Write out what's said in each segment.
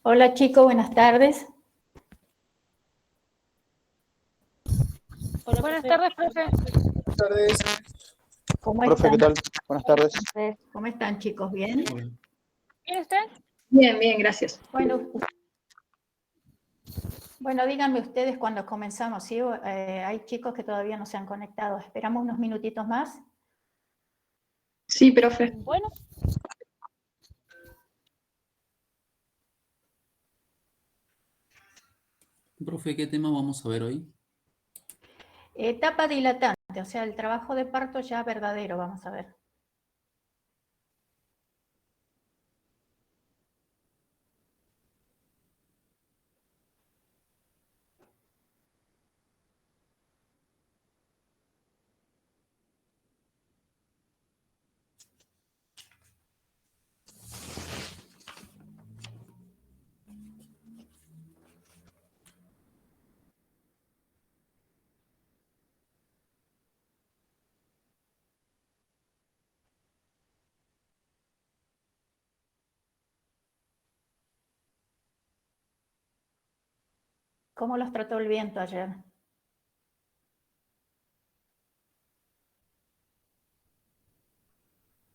Hola chicos, buenas tardes. Hola, Buenas profe. tardes, profe. Buenas tardes. ¿Cómo Profe, ¿qué están? tal? Buenas tardes. ¿Cómo están chicos? ¿Bien? Hola. ¿Quién es usted? Bien, bien, gracias. Bueno, díganme ustedes cuando comenzamos, ¿sí? Hay chicos que todavía no se han conectado. Esperamos unos minutitos más. Sí, profe. Bueno, Profe, ¿qué tema vamos a ver hoy? Etapa dilatante, o sea, el trabajo de parto ya verdadero, vamos a ver. ¿Cómo los trató el viento ayer?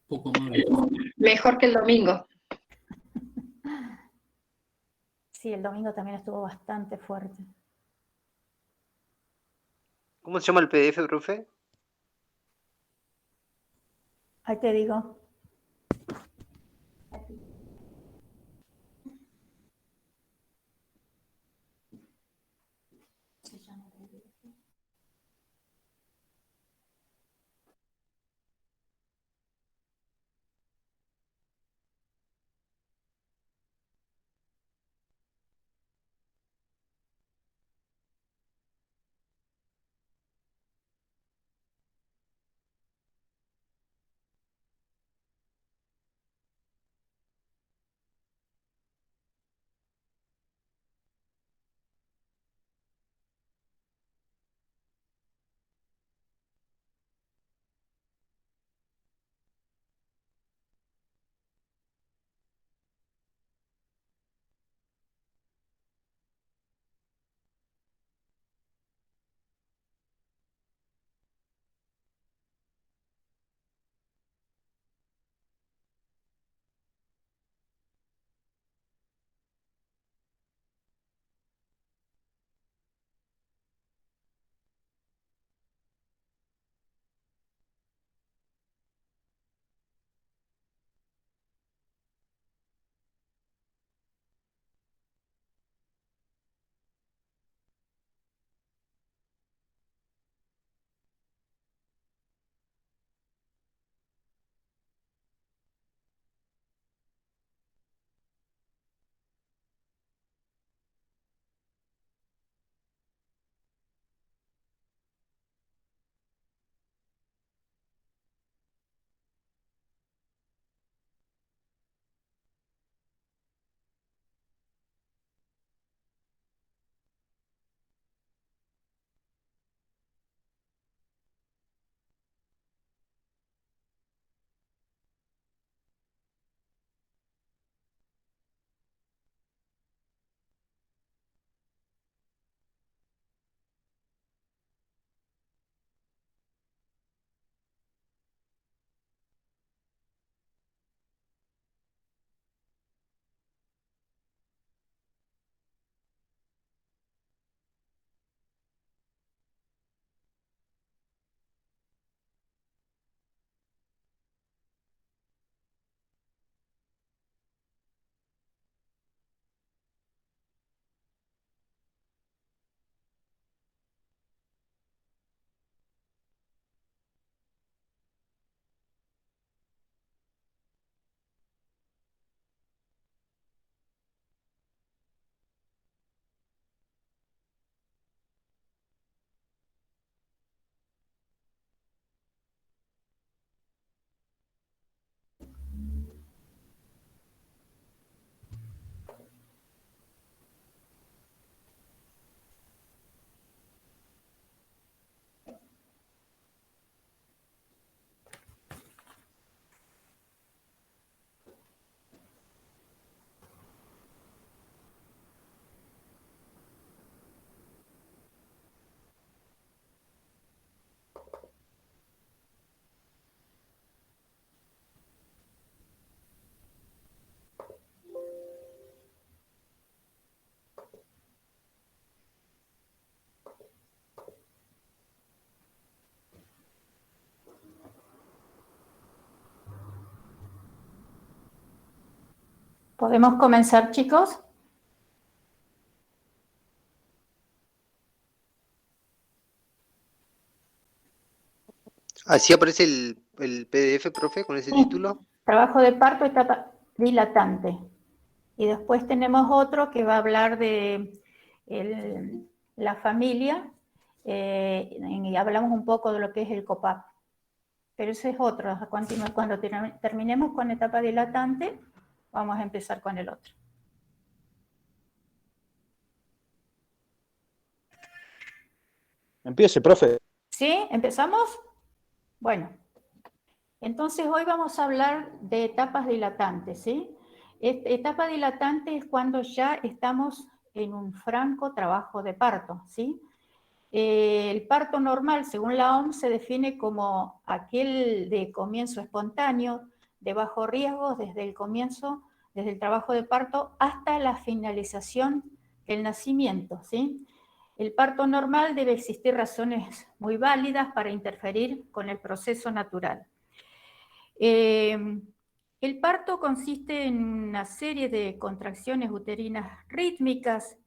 Poco amable, profe. Mejor que el domingo. Sí, el domingo también estuvo bastante fuerte. ¿Cómo se llama el PDF, profe? Ahí te digo. ¿Podemos comenzar, chicos? ¿Así aparece el PDF, profe, con ese Sí. título? Trabajo de parto, etapa dilatante. Y después tenemos otro que va a hablar de la familia, y hablamos un poco de lo que es el COPAP. Pero ese es otro. A continuación, cuando terminemos con etapa dilatante, vamos a empezar con el otro. Empiece, profe. ¿Sí? ¿Empezamos? Bueno. Entonces hoy vamos a hablar de etapas dilatantes, ¿sí? Etapa dilatante es cuando ya estamos en un franco trabajo de parto, ¿sí? El parto normal, según la OMS, se define como aquel de comienzo espontáneo, de bajo riesgo desde el comienzo, desde el trabajo de parto hasta la finalización del nacimiento, ¿sí? El parto normal debe existir razones muy válidas para interferir con el proceso natural. El parto consiste en una serie de contracciones uterinas rítmicas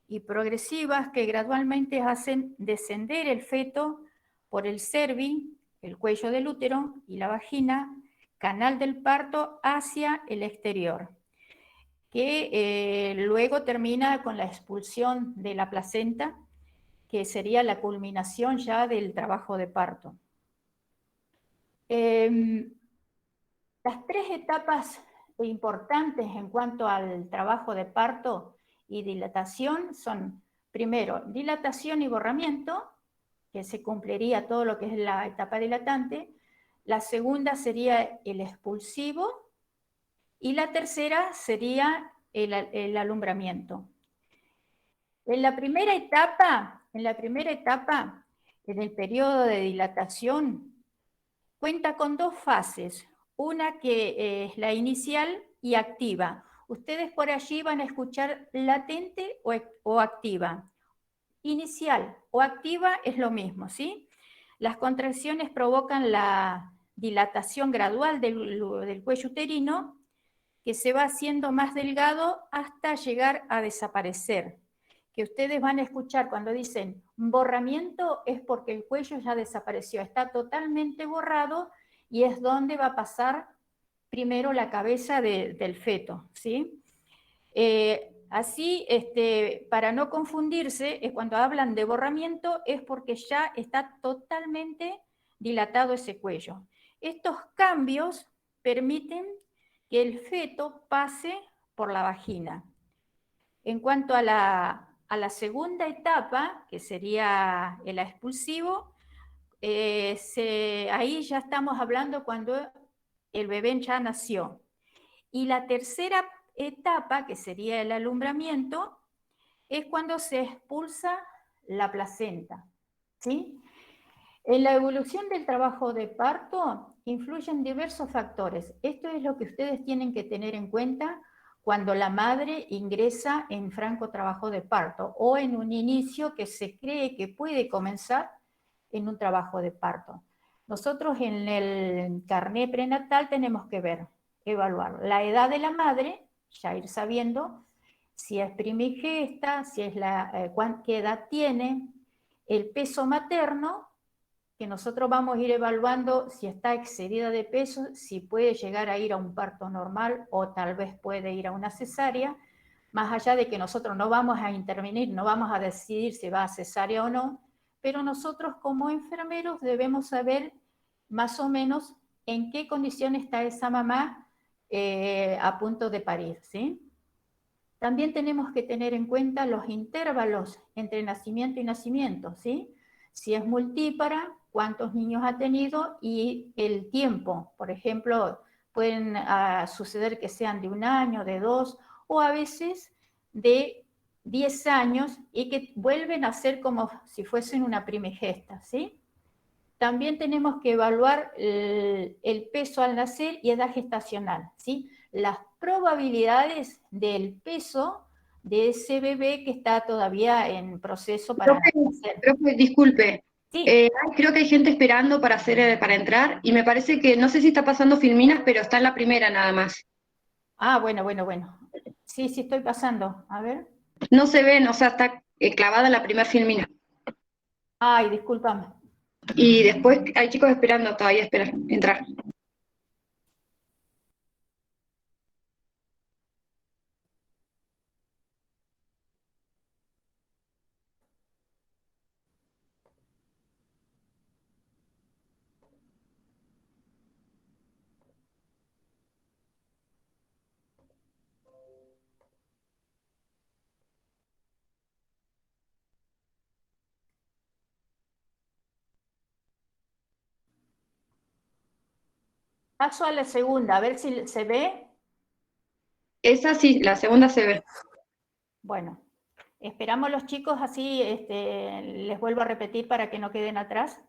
y progresivas que gradualmente hacen descender el feto por el cervi, el cuello del útero y la vagina, canal del parto hacia el exterior, que luego termina con la expulsión de la placenta, que sería la culminación ya del trabajo de parto. Las tres etapas importantes en cuanto al trabajo de parto y dilatación son, primero, dilatación y borramiento, que se cumpliría todo lo que es la etapa dilatante. La segunda sería el expulsivo y la tercera sería el alumbramiento. En la primera etapa, en el periodo de dilatación, cuenta con dos fases. Una que es la inicial y activa. Ustedes por allí van a escuchar latente o activa. Inicial o activa es lo mismo, ¿sí? Las contracciones provocan la dilatación gradual del cuello uterino, que se va haciendo más delgado hasta llegar a desaparecer. Que ustedes van a escuchar cuando dicen borramiento es porque el cuello ya desapareció, está totalmente borrado, y es donde va a pasar primero la cabeza del feto, ¿sí? Así, para no confundirse, cuando hablan de borramiento es porque ya está totalmente dilatado ese cuello. Estos cambios permiten que el feto pase por la vagina. En cuanto a la segunda etapa, que sería el expulsivo, ahí ya estamos hablando cuando el bebé ya nació. Y la tercera etapa, que sería el alumbramiento, es cuando se expulsa la placenta, ¿sí? En la evolución del trabajo de parto influyen diversos factores. Esto es lo que ustedes tienen que tener en cuenta cuando la madre ingresa en franco trabajo de parto o en un inicio que se cree que puede comenzar en un trabajo de parto. Nosotros en el carné prenatal tenemos que evaluar la edad de la madre, ya ir sabiendo si es primigesta, si es qué edad tiene, el peso materno, que nosotros vamos a ir evaluando si está excedida de peso, si puede llegar a ir a un parto normal o tal vez puede ir a una cesárea, más allá de que nosotros no vamos a intervenir, no vamos a decidir si va a cesárea o no, pero nosotros como enfermeros debemos saber más o menos en qué condición está esa mamá a punto de parir, ¿sí? También tenemos que tener en cuenta los intervalos entre nacimiento y nacimiento, ¿sí? Si es multípara, cuántos niños ha tenido y el tiempo. Por ejemplo, pueden suceder que sean de 1 año, de 2, o a veces de 10 años y que vuelven a ser como si fuesen una primigesta, ¿sí? También tenemos que evaluar el peso al nacer y edad gestacional, ¿sí? Las probabilidades del peso de ese bebé que está todavía en proceso para nacer. Profe, disculpe. Sí. Creo que hay gente esperando para entrar y me parece que, no sé si está pasando Filminas, pero está en la primera nada más. Ah, bueno. Sí, estoy pasando. A ver. No se ven, o sea, está clavada la primera filmina. Ay, discúlpame. Y después hay chicos esperando todavía, esperar, entrar. Paso a la segunda, a ver si se ve. Esa sí, la segunda se ve. Bueno, esperamos los chicos así, les vuelvo a repetir para que no queden atrás.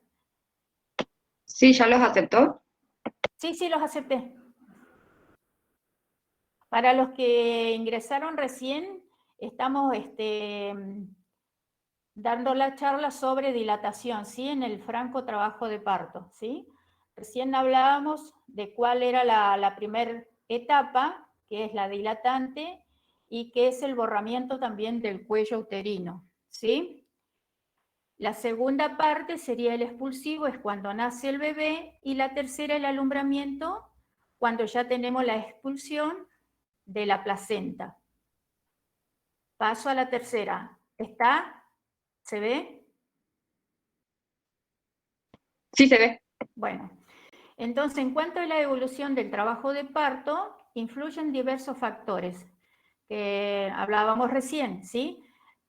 Sí, ya los aceptó. Sí, los acepté. Para los que ingresaron recién, estamos dando la charla sobre dilatación, ¿sí? En el franco trabajo de parto, ¿sí? Recién hablábamos de cuál era la primera etapa, que es la dilatante, y que es el borramiento también del cuello uterino, ¿sí? La segunda parte sería el expulsivo, es cuando nace el bebé, y la tercera el alumbramiento, cuando ya tenemos la expulsión de la placenta. Paso a la tercera. ¿Está? ¿Se ve? Sí, se ve. Bueno, entonces en cuanto a la evolución del trabajo de parto, influyen diversos factores que hablábamos recién, ¿sí?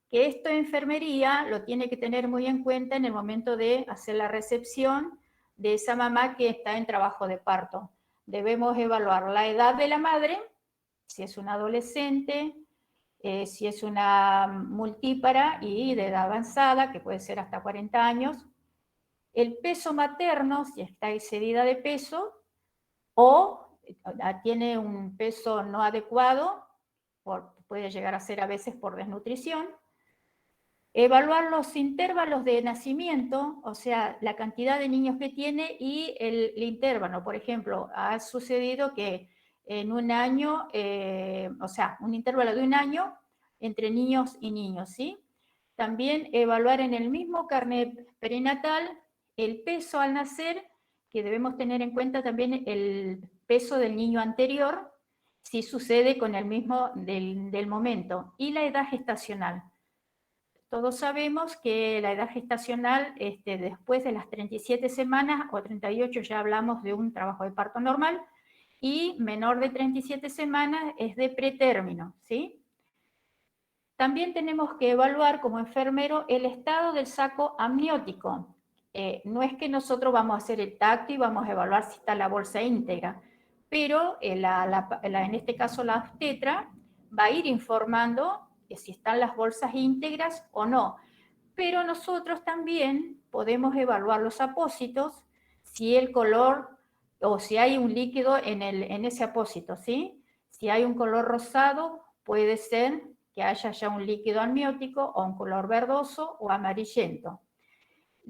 Que esto enfermería lo tiene que tener muy en cuenta en el momento de hacer la recepción de esa mamá que está en trabajo de parto. Debemos evaluar la edad de la madre, si es una adolescente, si es una multípara y de edad avanzada, que puede ser hasta 40 años, el peso materno, si está excedida de peso, o tiene un peso no adecuado, puede llegar a ser a veces por desnutrición. Evaluar los intervalos de nacimiento, o sea, la cantidad de niños que tiene y el intervalo. Por ejemplo, ha sucedido que en un año, o sea, un intervalo de un año entre niños y niños, ¿sí? También evaluar en el mismo carnet perinatal el peso al nacer, que debemos tener en cuenta también el peso del niño anterior, si sucede con el mismo del momento, y la edad gestacional. Todos sabemos que la edad gestacional, después de las 37 semanas o 38 ya hablamos de un trabajo de parto normal, y menor de 37 semanas es de pretérmino, ¿sí? También tenemos que evaluar como enfermero el estado del saco amniótico. No es que nosotros vamos a hacer el tacto y vamos a evaluar si está la bolsa íntegra, pero en este caso la obstetra va a ir informando si están las bolsas íntegras o no. Pero nosotros también podemos evaluar los apósitos, si el color o si hay un líquido en ese apósito, ¿sí? Si hay un color rosado, puede ser que haya ya un líquido amniótico o un color verdoso o amarillento.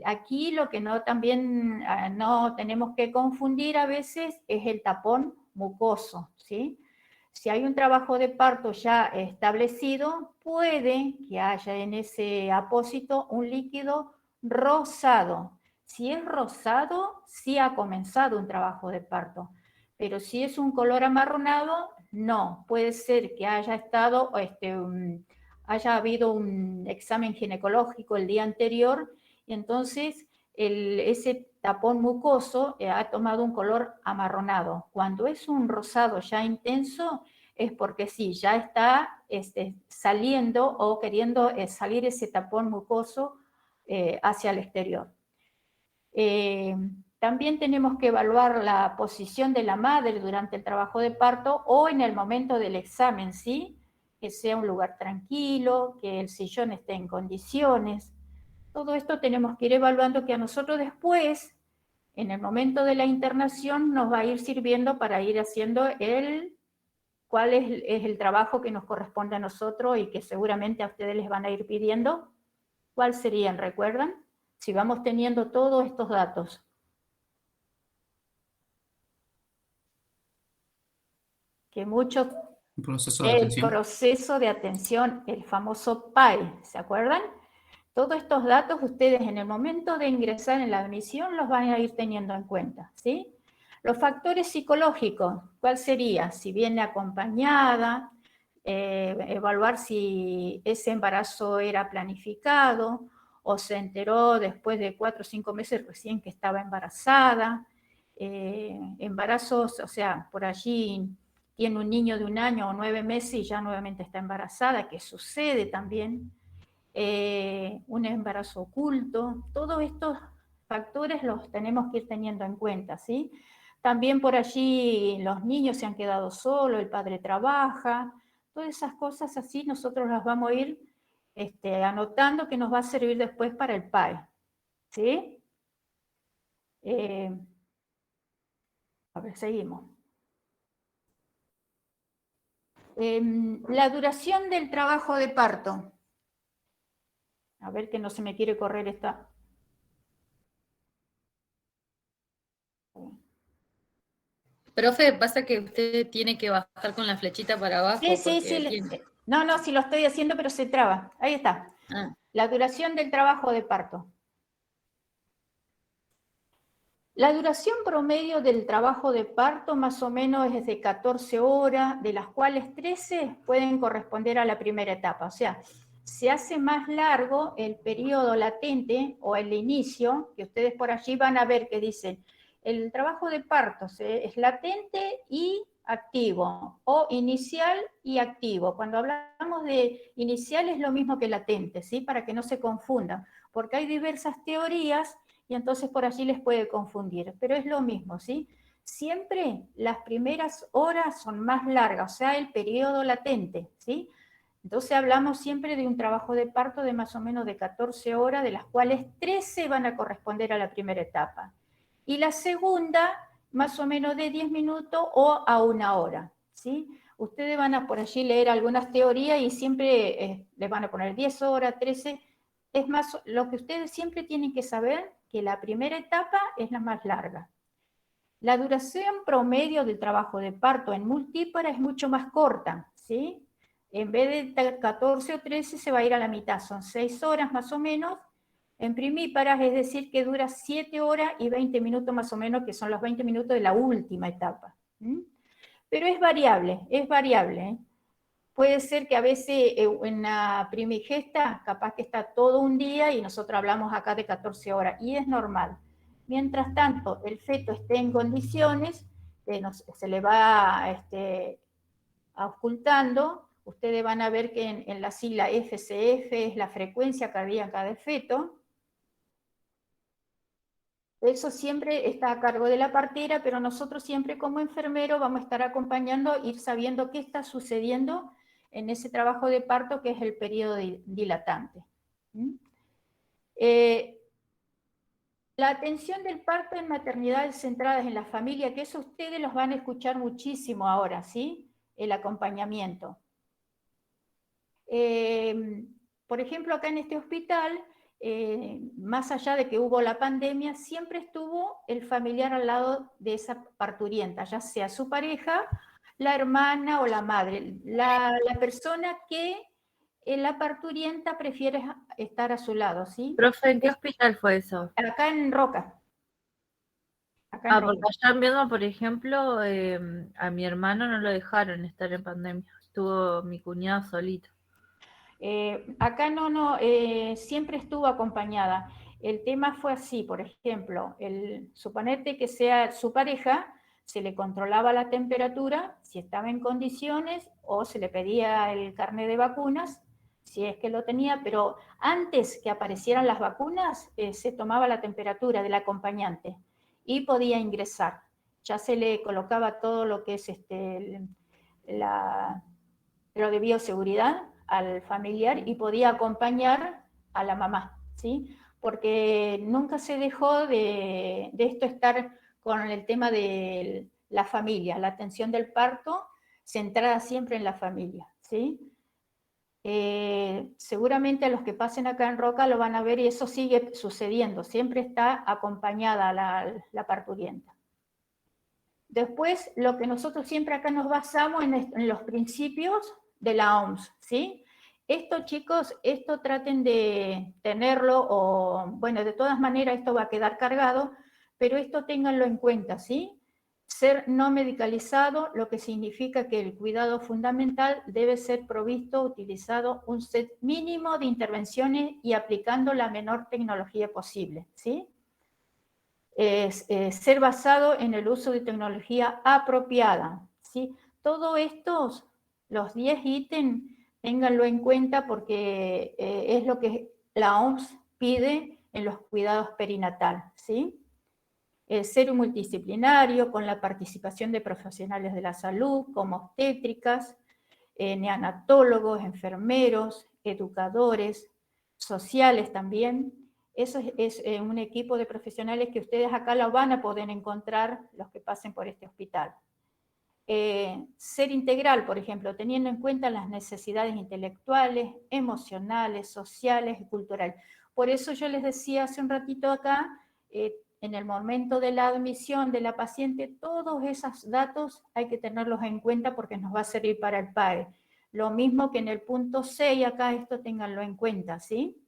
Aquí lo que también no tenemos que confundir a veces es el tapón mucoso, ¿sí? Si hay un trabajo de parto ya establecido, puede que haya en ese apósito un líquido rosado. Si es rosado, sí ha comenzado un trabajo de parto. Pero si es un color amarronado, no. Puede ser que haya estado, haya habido un examen ginecológico el día anterior y entonces ese tapón mucoso ha tomado un color amarronado. Cuando es un rosado ya intenso, es porque sí, ya está saliendo o queriendo salir ese tapón mucoso hacia el exterior. También tenemos que evaluar la posición de la madre durante el trabajo de parto o en el momento del examen, ¿sí? Que sea un lugar tranquilo, que el sillón esté en condiciones. Todo esto tenemos que ir evaluando, que a nosotros después, en el momento de la internación, nos va a ir sirviendo para ir haciendo cuál es el trabajo que nos corresponde a nosotros y que seguramente a ustedes les van a ir pidiendo. ¿Cuál serían? ¿Recuerdan? Si vamos teniendo todos estos datos. que muchos, Un proceso de el atención. proceso de atención, el famoso PAI, ¿se acuerdan? Todos estos datos ustedes en el momento de ingresar en la admisión los van a ir teniendo en cuenta, ¿sí? Los factores psicológicos, ¿cuál sería? Si viene acompañada, evaluar si ese embarazo era planificado o se enteró después de 4 o 5 meses recién que estaba embarazada. Embarazos, o sea, por allí tiene un niño de 1 año o 9 meses y ya nuevamente está embarazada, que sucede también. Un embarazo oculto, todos estos factores los tenemos que ir teniendo en cuenta, ¿sí? También por allí los niños se han quedado solos, el padre trabaja, todas esas cosas así nosotros las vamos a ir anotando que nos va a servir después para el PAE, ¿sí? A ver, seguimos. La duración del trabajo de parto. A ver que no se me quiere correr esta. Profe, pasa que usted tiene que bajar con la flechita para abajo. Sí. No, sí lo estoy haciendo, pero se traba. Ahí está. Ah. La duración del trabajo de parto. La duración promedio del trabajo de parto más o menos es de 14 horas, de las cuales 13 pueden corresponder a la primera etapa. O sea, se hace más largo el periodo latente o el inicio, que ustedes por allí van a ver que dicen, el trabajo de parto es latente y activo, o inicial y activo. Cuando hablamos de inicial es lo mismo que latente, ¿sí? Para que no se confundan, porque hay diversas teorías y entonces por allí les puede confundir, pero es lo mismo, ¿sí? Siempre las primeras horas son más largas, o sea, el periodo latente, ¿sí? Entonces hablamos siempre de un trabajo de parto de más o menos de 14 horas, de las cuales 13 van a corresponder a la primera etapa. Y la segunda, más o menos de 10 minutos o a 1 hora, ¿sí? Ustedes van a por allí leer algunas teorías y siempre les van a poner 10 horas, 13. Es más, lo que ustedes siempre tienen que saber, que la primera etapa es la más larga. La duración promedio del trabajo de parto en multípara es mucho más corta, ¿sí? En vez de 14 o 13 se va a ir a la mitad, son 6 horas más o menos. En primíparas, es decir, que dura 7 horas y 20 minutos más o menos, que son los 20 minutos de la última etapa. Pero es variable, ¿eh? Puede ser que a veces en la primigesta capaz que está todo un día y nosotros hablamos acá de 14 horas, y es normal. Mientras tanto, el feto esté en condiciones, se le va auscultando, ustedes van a ver que en la sigla FCF es la frecuencia cardíaca del feto. Eso siempre está a cargo de la partera, pero nosotros siempre como enfermero vamos a estar acompañando, ir sabiendo qué está sucediendo en ese trabajo de parto, que es el periodo dilatante. La atención del parto en maternidades centradas en la familia, que eso ustedes los van a escuchar muchísimo ahora, ¿sí? El acompañamiento. Por ejemplo, acá en este hospital, más allá de que hubo la pandemia, siempre estuvo el familiar al lado de esa parturienta, ya sea su pareja, la hermana o la madre, la persona que la parturienta prefiere estar a su lado, ¿sí? Profe, ¿en qué hospital fue eso? Acá en Roca. Acá en Porque Roca. allá en Viedma, por ejemplo, a mi hermano no lo dejaron estar en pandemia. Estuvo mi cuñado solito. Acá siempre estuvo acompañada. El tema fue así, por ejemplo, suponete que sea su pareja, se le controlaba la temperatura, si estaba en condiciones, o se le pedía el carnet de vacunas, si es que lo tenía, pero antes que aparecieran las vacunas, se tomaba la temperatura del acompañante y podía ingresar. Ya se le colocaba todo lo que es lo de bioseguridad al familiar y podía acompañar a la mamá, ¿sí? Porque nunca se dejó de esto estar con el tema de la familia, la atención del parto centrada siempre en la familia, ¿sí? Seguramente los que pasen acá en Roca lo van a ver y eso sigue sucediendo, siempre está acompañada la parturienta. Después, lo que nosotros siempre acá nos basamos en los principios de la OMS, ¿sí? Esto, chicos, esto traten de tenerlo, o bueno, de todas maneras esto va a quedar cargado, pero esto ténganlo en cuenta, ¿sí? Ser no medicalizado, lo que significa que el cuidado fundamental debe ser provisto, utilizado un set mínimo de intervenciones y aplicando la menor tecnología posible, ¿sí? Ser basado en el uso de tecnología apropiada, ¿sí? Todos estos, los 10 ítems, ténganlo en cuenta porque es lo que la OMS pide en los cuidados perinatal, ¿sí? Ser multidisciplinario con la participación de profesionales de la salud, como obstétricas, neonatólogos, enfermeros, educadores, sociales también. Eso es un equipo de profesionales que ustedes acá lo van a poder encontrar los que pasen por este hospital. Ser integral, por ejemplo, teniendo en cuenta las necesidades intelectuales, emocionales, sociales y culturales. Por eso yo les decía hace un ratito acá, en el momento de la admisión de la paciente, todos esos datos hay que tenerlos en cuenta porque nos va a servir para el PAE. Lo mismo que en el punto 6, acá esto ténganlo en cuenta, ¿sí?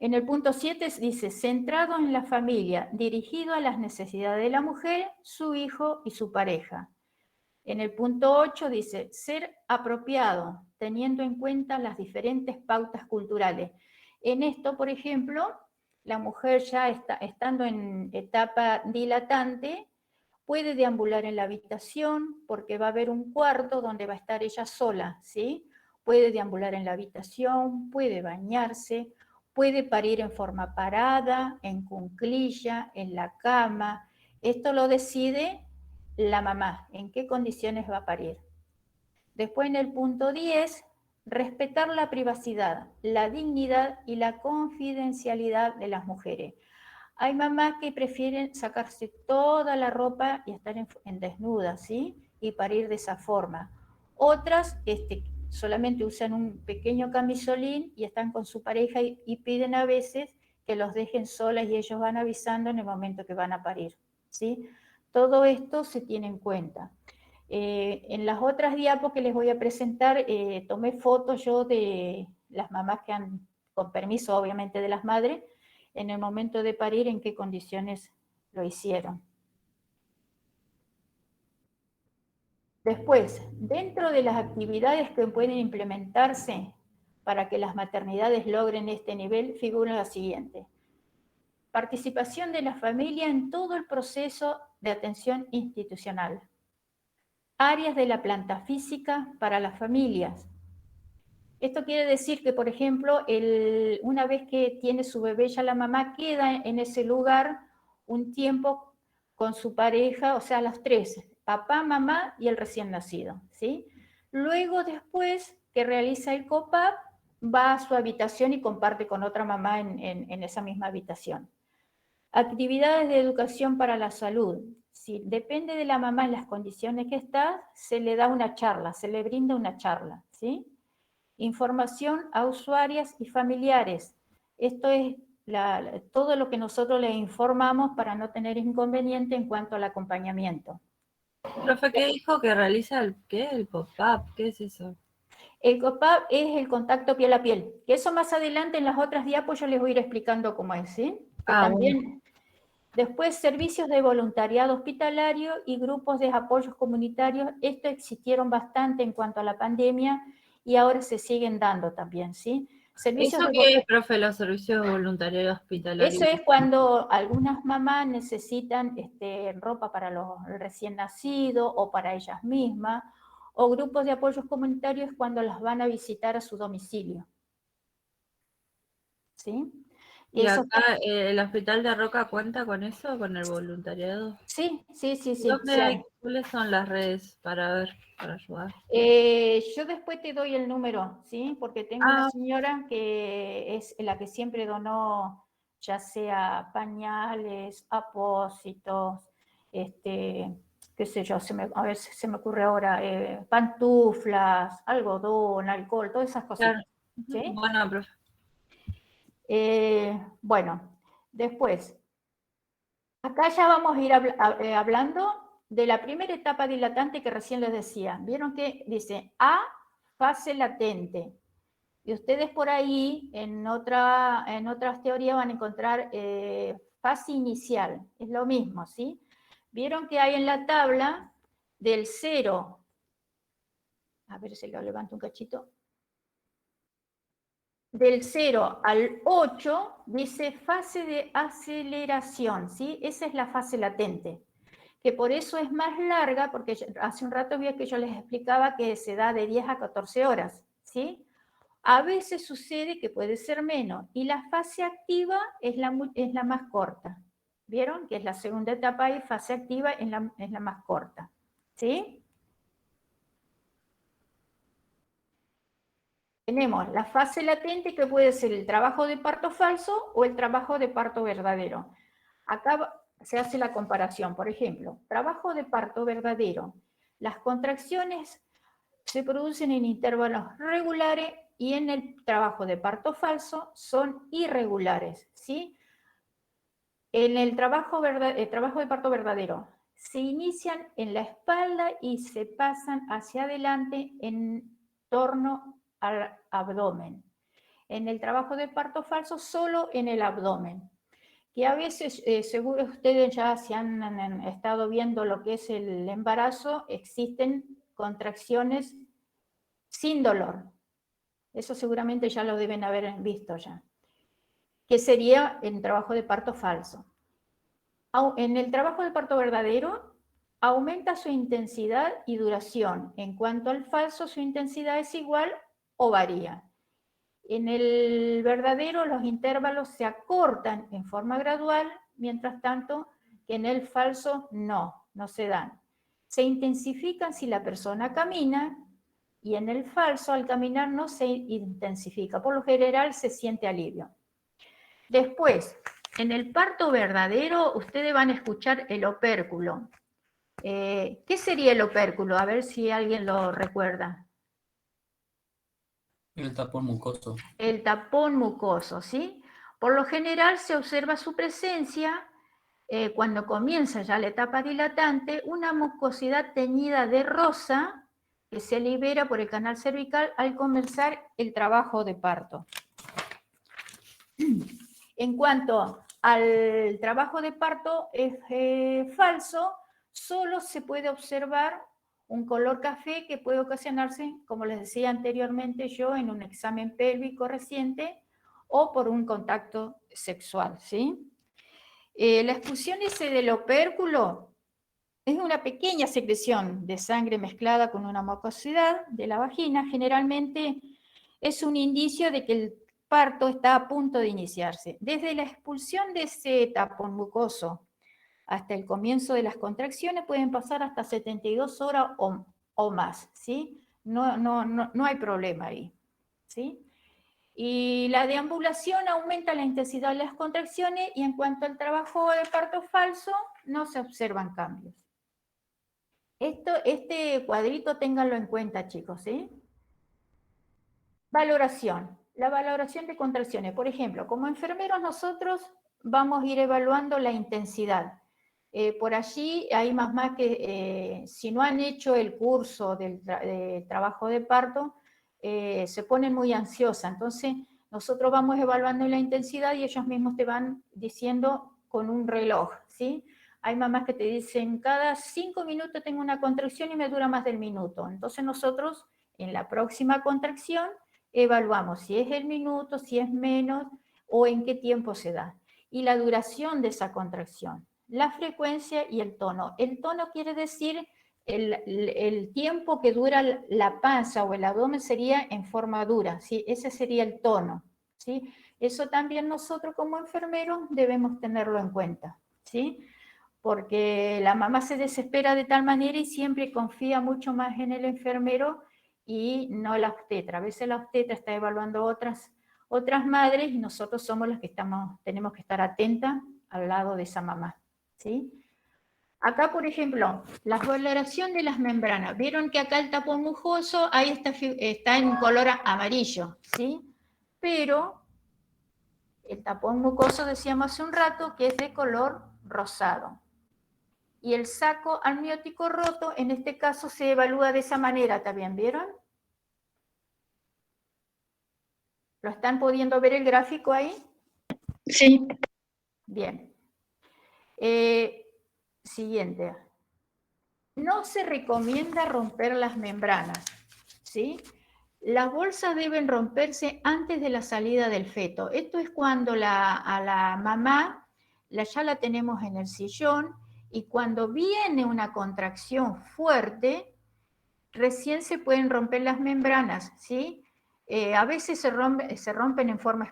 En el punto 7 dice, centrado en la familia, dirigido a las necesidades de la mujer, su hijo y su pareja. En el punto 8 dice, ser apropiado, teniendo en cuenta las diferentes pautas culturales. En esto, por ejemplo, la mujer ya estando en etapa dilatante, puede deambular en la habitación porque va a haber un cuarto donde va a estar ella sola, ¿sí? Puede deambular en la habitación, puede bañarse, puede parir en forma parada, en cuclilla, en la cama. Esto lo decide la mamá, en qué condiciones va a parir. Después en el punto 10, respetar la privacidad, la dignidad y la confidencialidad de las mujeres. Hay mamás que prefieren sacarse toda la ropa y estar en desnuda, ¿sí? Y parir de esa forma. Otras solamente usan un pequeño camisolín y están con su pareja y piden a veces que los dejen solas y ellos van avisando en el momento que van a parir, ¿sí? Todo esto se tiene en cuenta. En las otras diapos que les voy a presentar, tomé fotos yo de las mamás que han, con permiso obviamente de las madres, en el momento de parir, en qué condiciones lo hicieron. Después, dentro de las actividades que pueden implementarse para que las maternidades logren este nivel, figura la siguiente. Participación de la familia en todo el proceso de atención institucional. Áreas de la planta física para las familias. Esto quiere decir que, por ejemplo, una vez que tiene su bebé, ya la mamá queda en ese lugar un tiempo con su pareja, o sea, las tres, papá, mamá y el recién nacido, ¿sí? Luego, después que realiza el COPAP, va a su habitación y comparte con otra mamá en esa misma habitación. Actividades de educación para la salud. Si depende de la mamá en las condiciones que está, se le da una charla, se le brinda una charla, ¿sí? Información a usuarias y familiares. Esto es todo lo que nosotros les informamos para no tener inconveniente en cuanto al acompañamiento. Profe, ¿qué dijo que realiza el pop-up? ¿Qué es eso? El COPAP es el contacto piel a piel, que eso más adelante en las otras diapos yo les voy a ir explicando cómo es, ¿sí? Que también, bueno. Después, servicios de voluntariado hospitalario y grupos de apoyos comunitarios. Esto existieron bastante en cuanto a la pandemia y ahora se siguen dando también, ¿sí? ¿Eso qué es, profe, los servicios de voluntariado hospitalario? Eso es cuando algunas mamás necesitan ropa para los recién nacidos o para ellas mismas, o grupos de apoyos comunitarios cuando las van a visitar a su domicilio. ¿Sí? ¿Y acá el Hospital de Roca cuenta con eso, con el voluntariado? Sí. ¿Cuáles son las redes para ayudar? Yo después te doy el número, ¿sí? Porque tengo una señora que es la que siempre donó, ya sea pañales, apósitos, qué sé yo, a ver si se me ocurre ahora, pantuflas, algodón, alcohol, todas esas cositas. Claro. ¿Sí? Bueno, profe. Bueno, después, Acá ya vamos a ir hablando de la primera etapa dilatante que recién les decía. Vieron que dice A, fase latente. Y ustedes por ahí, en otras teorías van a encontrar fase inicial. Es lo mismo, ¿sí? Vieron que hay en la tabla del 0, a ver si lo levanto un cachito, del 0 al 8 dice fase de aceleración, ¿sí? Esa es la fase latente, que por eso es más larga, porque hace un rato vi que yo les explicaba que se da de 10 a 14 horas, ¿sí? A veces sucede que puede ser menos, y la fase activa es la más corta. ¿Vieron? Que es la segunda etapa y fase activa es la más corta, ¿sí? Tenemos la fase latente, que puede ser el trabajo de parto falso o el trabajo de parto verdadero. Acá se hace la comparación. Por ejemplo, trabajo de parto verdadero. Las contracciones se producen en intervalos regulares y en el trabajo de parto falso son irregulares, ¿sí? En el trabajo de parto verdadero se inician en la espalda y se pasan hacia adelante en torno al abdomen. En el trabajo de parto falso, solo en el abdomen. Que a veces, seguro ustedes ya se han estado viendo lo que es el embarazo, existen contracciones sin dolor. Eso seguramente ya lo deben haber visto ya. Que sería el trabajo de parto falso. En el trabajo de parto verdadero, aumenta su intensidad y duración. En cuanto al falso, su intensidad es igual o varía. En el verdadero, los intervalos se acortan en forma gradual, mientras tanto que en el falso no se dan. Se intensifican si la persona camina, y en el falso, al caminar, no se intensifica. Por lo general, se siente alivio. Después, en el parto verdadero, ustedes van a escuchar el opérculo. ¿Qué sería el opérculo? A ver si alguien lo recuerda. El tapón mucoso. El tapón mucoso, ¿sí? Por lo general se observa su presencia cuando comienza ya la etapa dilatante, una mucosidad teñida de rosa que se libera por el canal cervical al comenzar el trabajo de parto. En cuanto al trabajo de parto falso, solo se puede observar un color café que puede ocasionarse, como les decía anteriormente yo, en un examen pélvico reciente o por un contacto sexual, ¿sí? La expulsión del opérculo es una pequeña secreción de sangre mezclada con una mucosidad de la vagina. Generalmente es un indicio de que el parto está a punto de iniciarse. Desde la expulsión de ese tapón mucoso hasta el comienzo de las contracciones pueden pasar hasta 72 horas o más, ¿sí? No hay problema ahí, ¿sí? Y la deambulación aumenta la intensidad de las contracciones, y en cuanto al trabajo de parto falso, no se observan cambios. Este cuadrito ténganlo en cuenta, chicos, ¿sí? Valoración. La valoración de contracciones. Por ejemplo, como enfermeros nosotros vamos a ir evaluando la intensidad. Por allí hay mamás que si no han hecho el curso de trabajo de parto, se ponen muy ansiosas. Entonces nosotros vamos evaluando la intensidad y ellos mismos te van diciendo con un reloj, ¿sí? Hay mamás que te dicen, cada 5 minutos tengo una contracción y me dura más del minuto. Entonces nosotros en la próxima contracción evaluamos si es el minuto, si es menos o en qué tiempo se da. Y la duración de esa contracción, la frecuencia y el tono. El tono quiere decir el tiempo que dura la panza o el abdomen sería en forma dura, ¿sí? Ese sería el tono, ¿sí? Eso también nosotros como enfermeros debemos tenerlo en cuenta, ¿sí? Porque la mamá se desespera de tal manera y siempre confía mucho más en el enfermero y no la obstetra. A veces la obstetra está evaluando otras madres y nosotros somos los que tenemos que estar atentas al lado de esa mamá, ¿sí? Acá, por ejemplo, la coloración de las membranas. Vieron que acá el tapón mucoso, ahí está en color amarillo, ¿sí? Pero el tapón mucoso, decíamos hace un rato, que es de color rosado. Y el saco amniótico roto, en este caso, se evalúa de esa manera también, ¿vieron? ¿Lo están pudiendo ver el gráfico ahí? Sí. Bien. Siguiente. No se recomienda romper las membranas, ¿sí? Las bolsas deben romperse antes de la salida del feto. Esto es cuando a la mamá ya la tenemos en el sillón y cuando viene una contracción fuerte, recién se pueden romper las membranas, ¿sí? A veces se rompen en forma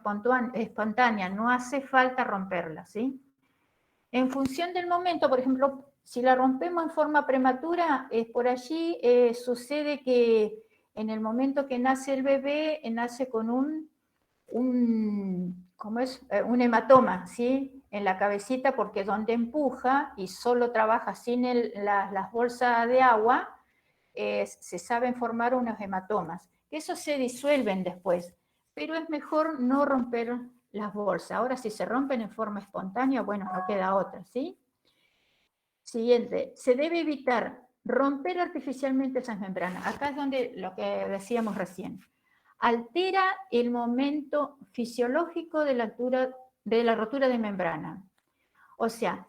espontánea, no hace falta romperlas, ¿sí? En función del momento, por ejemplo, si la rompemos en forma prematura, por allí sucede que en el momento que nace el bebé, nace con un hematoma, ¿sí? En la cabecita, porque es donde empuja y solo trabaja sin las bolsas de agua, se saben formar unos hematomas. Esos se disuelven después, pero es mejor no romper las bolsas. Ahora, si se rompen en forma espontánea, bueno, no queda otra, ¿sí? Siguiente, se debe evitar romper artificialmente esas membranas. Acá es donde lo que decíamos recién. Altera el momento fisiológico de la rotura de membrana. O sea,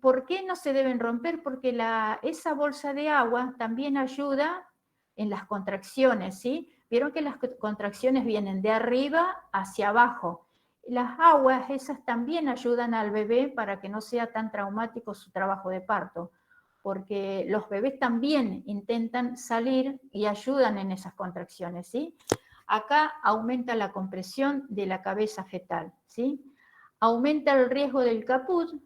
¿por qué no se deben romper? Porque esa bolsa de agua también ayuda en las contracciones, ¿sí? Vieron que las contracciones vienen de arriba hacia abajo. Las aguas esas también ayudan al bebé para que no sea tan traumático su trabajo de parto, porque los bebés también intentan salir y ayudan en esas contracciones, ¿sí? Acá aumenta la compresión de la cabeza fetal, ¿sí? Aumenta el riesgo del caput,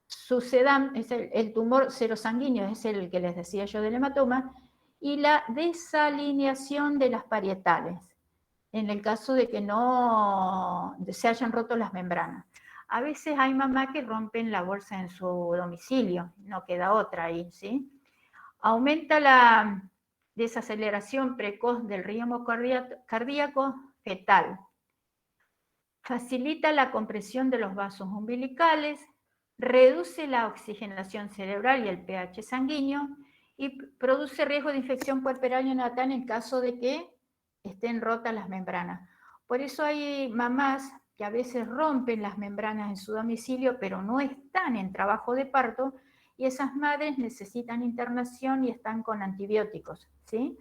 sucedan, es el tumor serosanguíneo, es el que les decía yo del hematoma, y la desalineación de las parietales, en el caso de que no se hayan roto las membranas. A veces hay mamás que rompen la bolsa en su domicilio, no queda otra ahí, ¿sí? Aumenta la desaceleración precoz del ritmo cardíaco fetal. Facilita la compresión de los vasos umbilicales, reduce la oxigenación cerebral y el pH sanguíneo y produce riesgo de infección puerperal neonatal en caso de que estén rotas las membranas. Por eso hay mamás que a veces rompen las membranas en su domicilio, pero no están en trabajo de parto, y esas madres necesitan internación y están con antibióticos, ¿sí?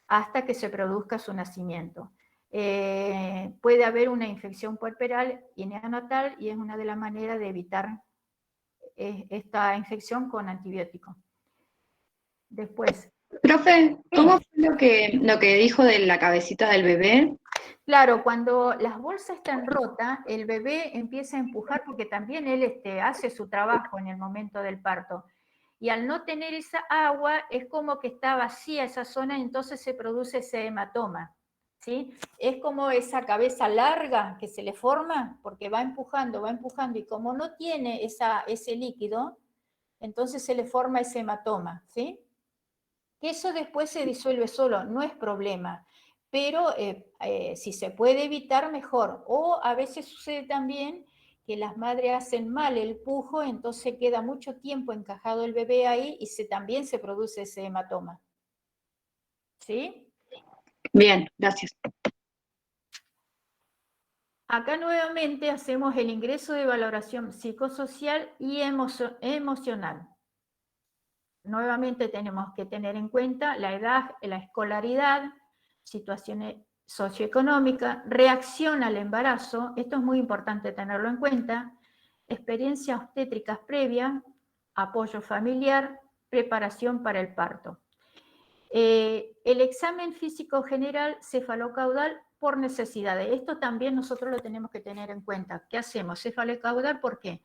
Hasta que se produzca su nacimiento. Puede haber una infección puerperal y neonatal y es una de las maneras de evitar esta infección con antibióticos. Después. Profe, ¿cómo fue lo que dijo de la cabecita del bebé? Claro, cuando las bolsas están rotas, el bebé empieza a empujar porque también él hace su trabajo en el momento del parto. Y al no tener esa agua, es como que está vacía esa zona y entonces se produce ese hematoma, ¿sí? Es como esa cabeza larga que se le forma porque va empujando y como no tiene ese líquido, entonces se le forma ese hematoma, ¿sí? Que eso después se disuelve solo, no es problema, pero si se puede evitar, mejor. O a veces sucede también que las madres hacen mal el pujo, entonces queda mucho tiempo encajado el bebé ahí y también se produce ese hematoma. ¿Sí? Bien, gracias. Acá nuevamente hacemos el ingreso de valoración psicosocial y emocional. Nuevamente tenemos que tener en cuenta la edad, la escolaridad, situaciones socioeconómicas, reacción al embarazo, esto es muy importante tenerlo en cuenta, experiencias obstétricas previas, apoyo familiar, preparación para el parto. El examen físico general cefalocaudal por necesidades. Esto también nosotros lo tenemos que tener en cuenta. ¿Qué hacemos? Cefalocaudal, ¿por qué?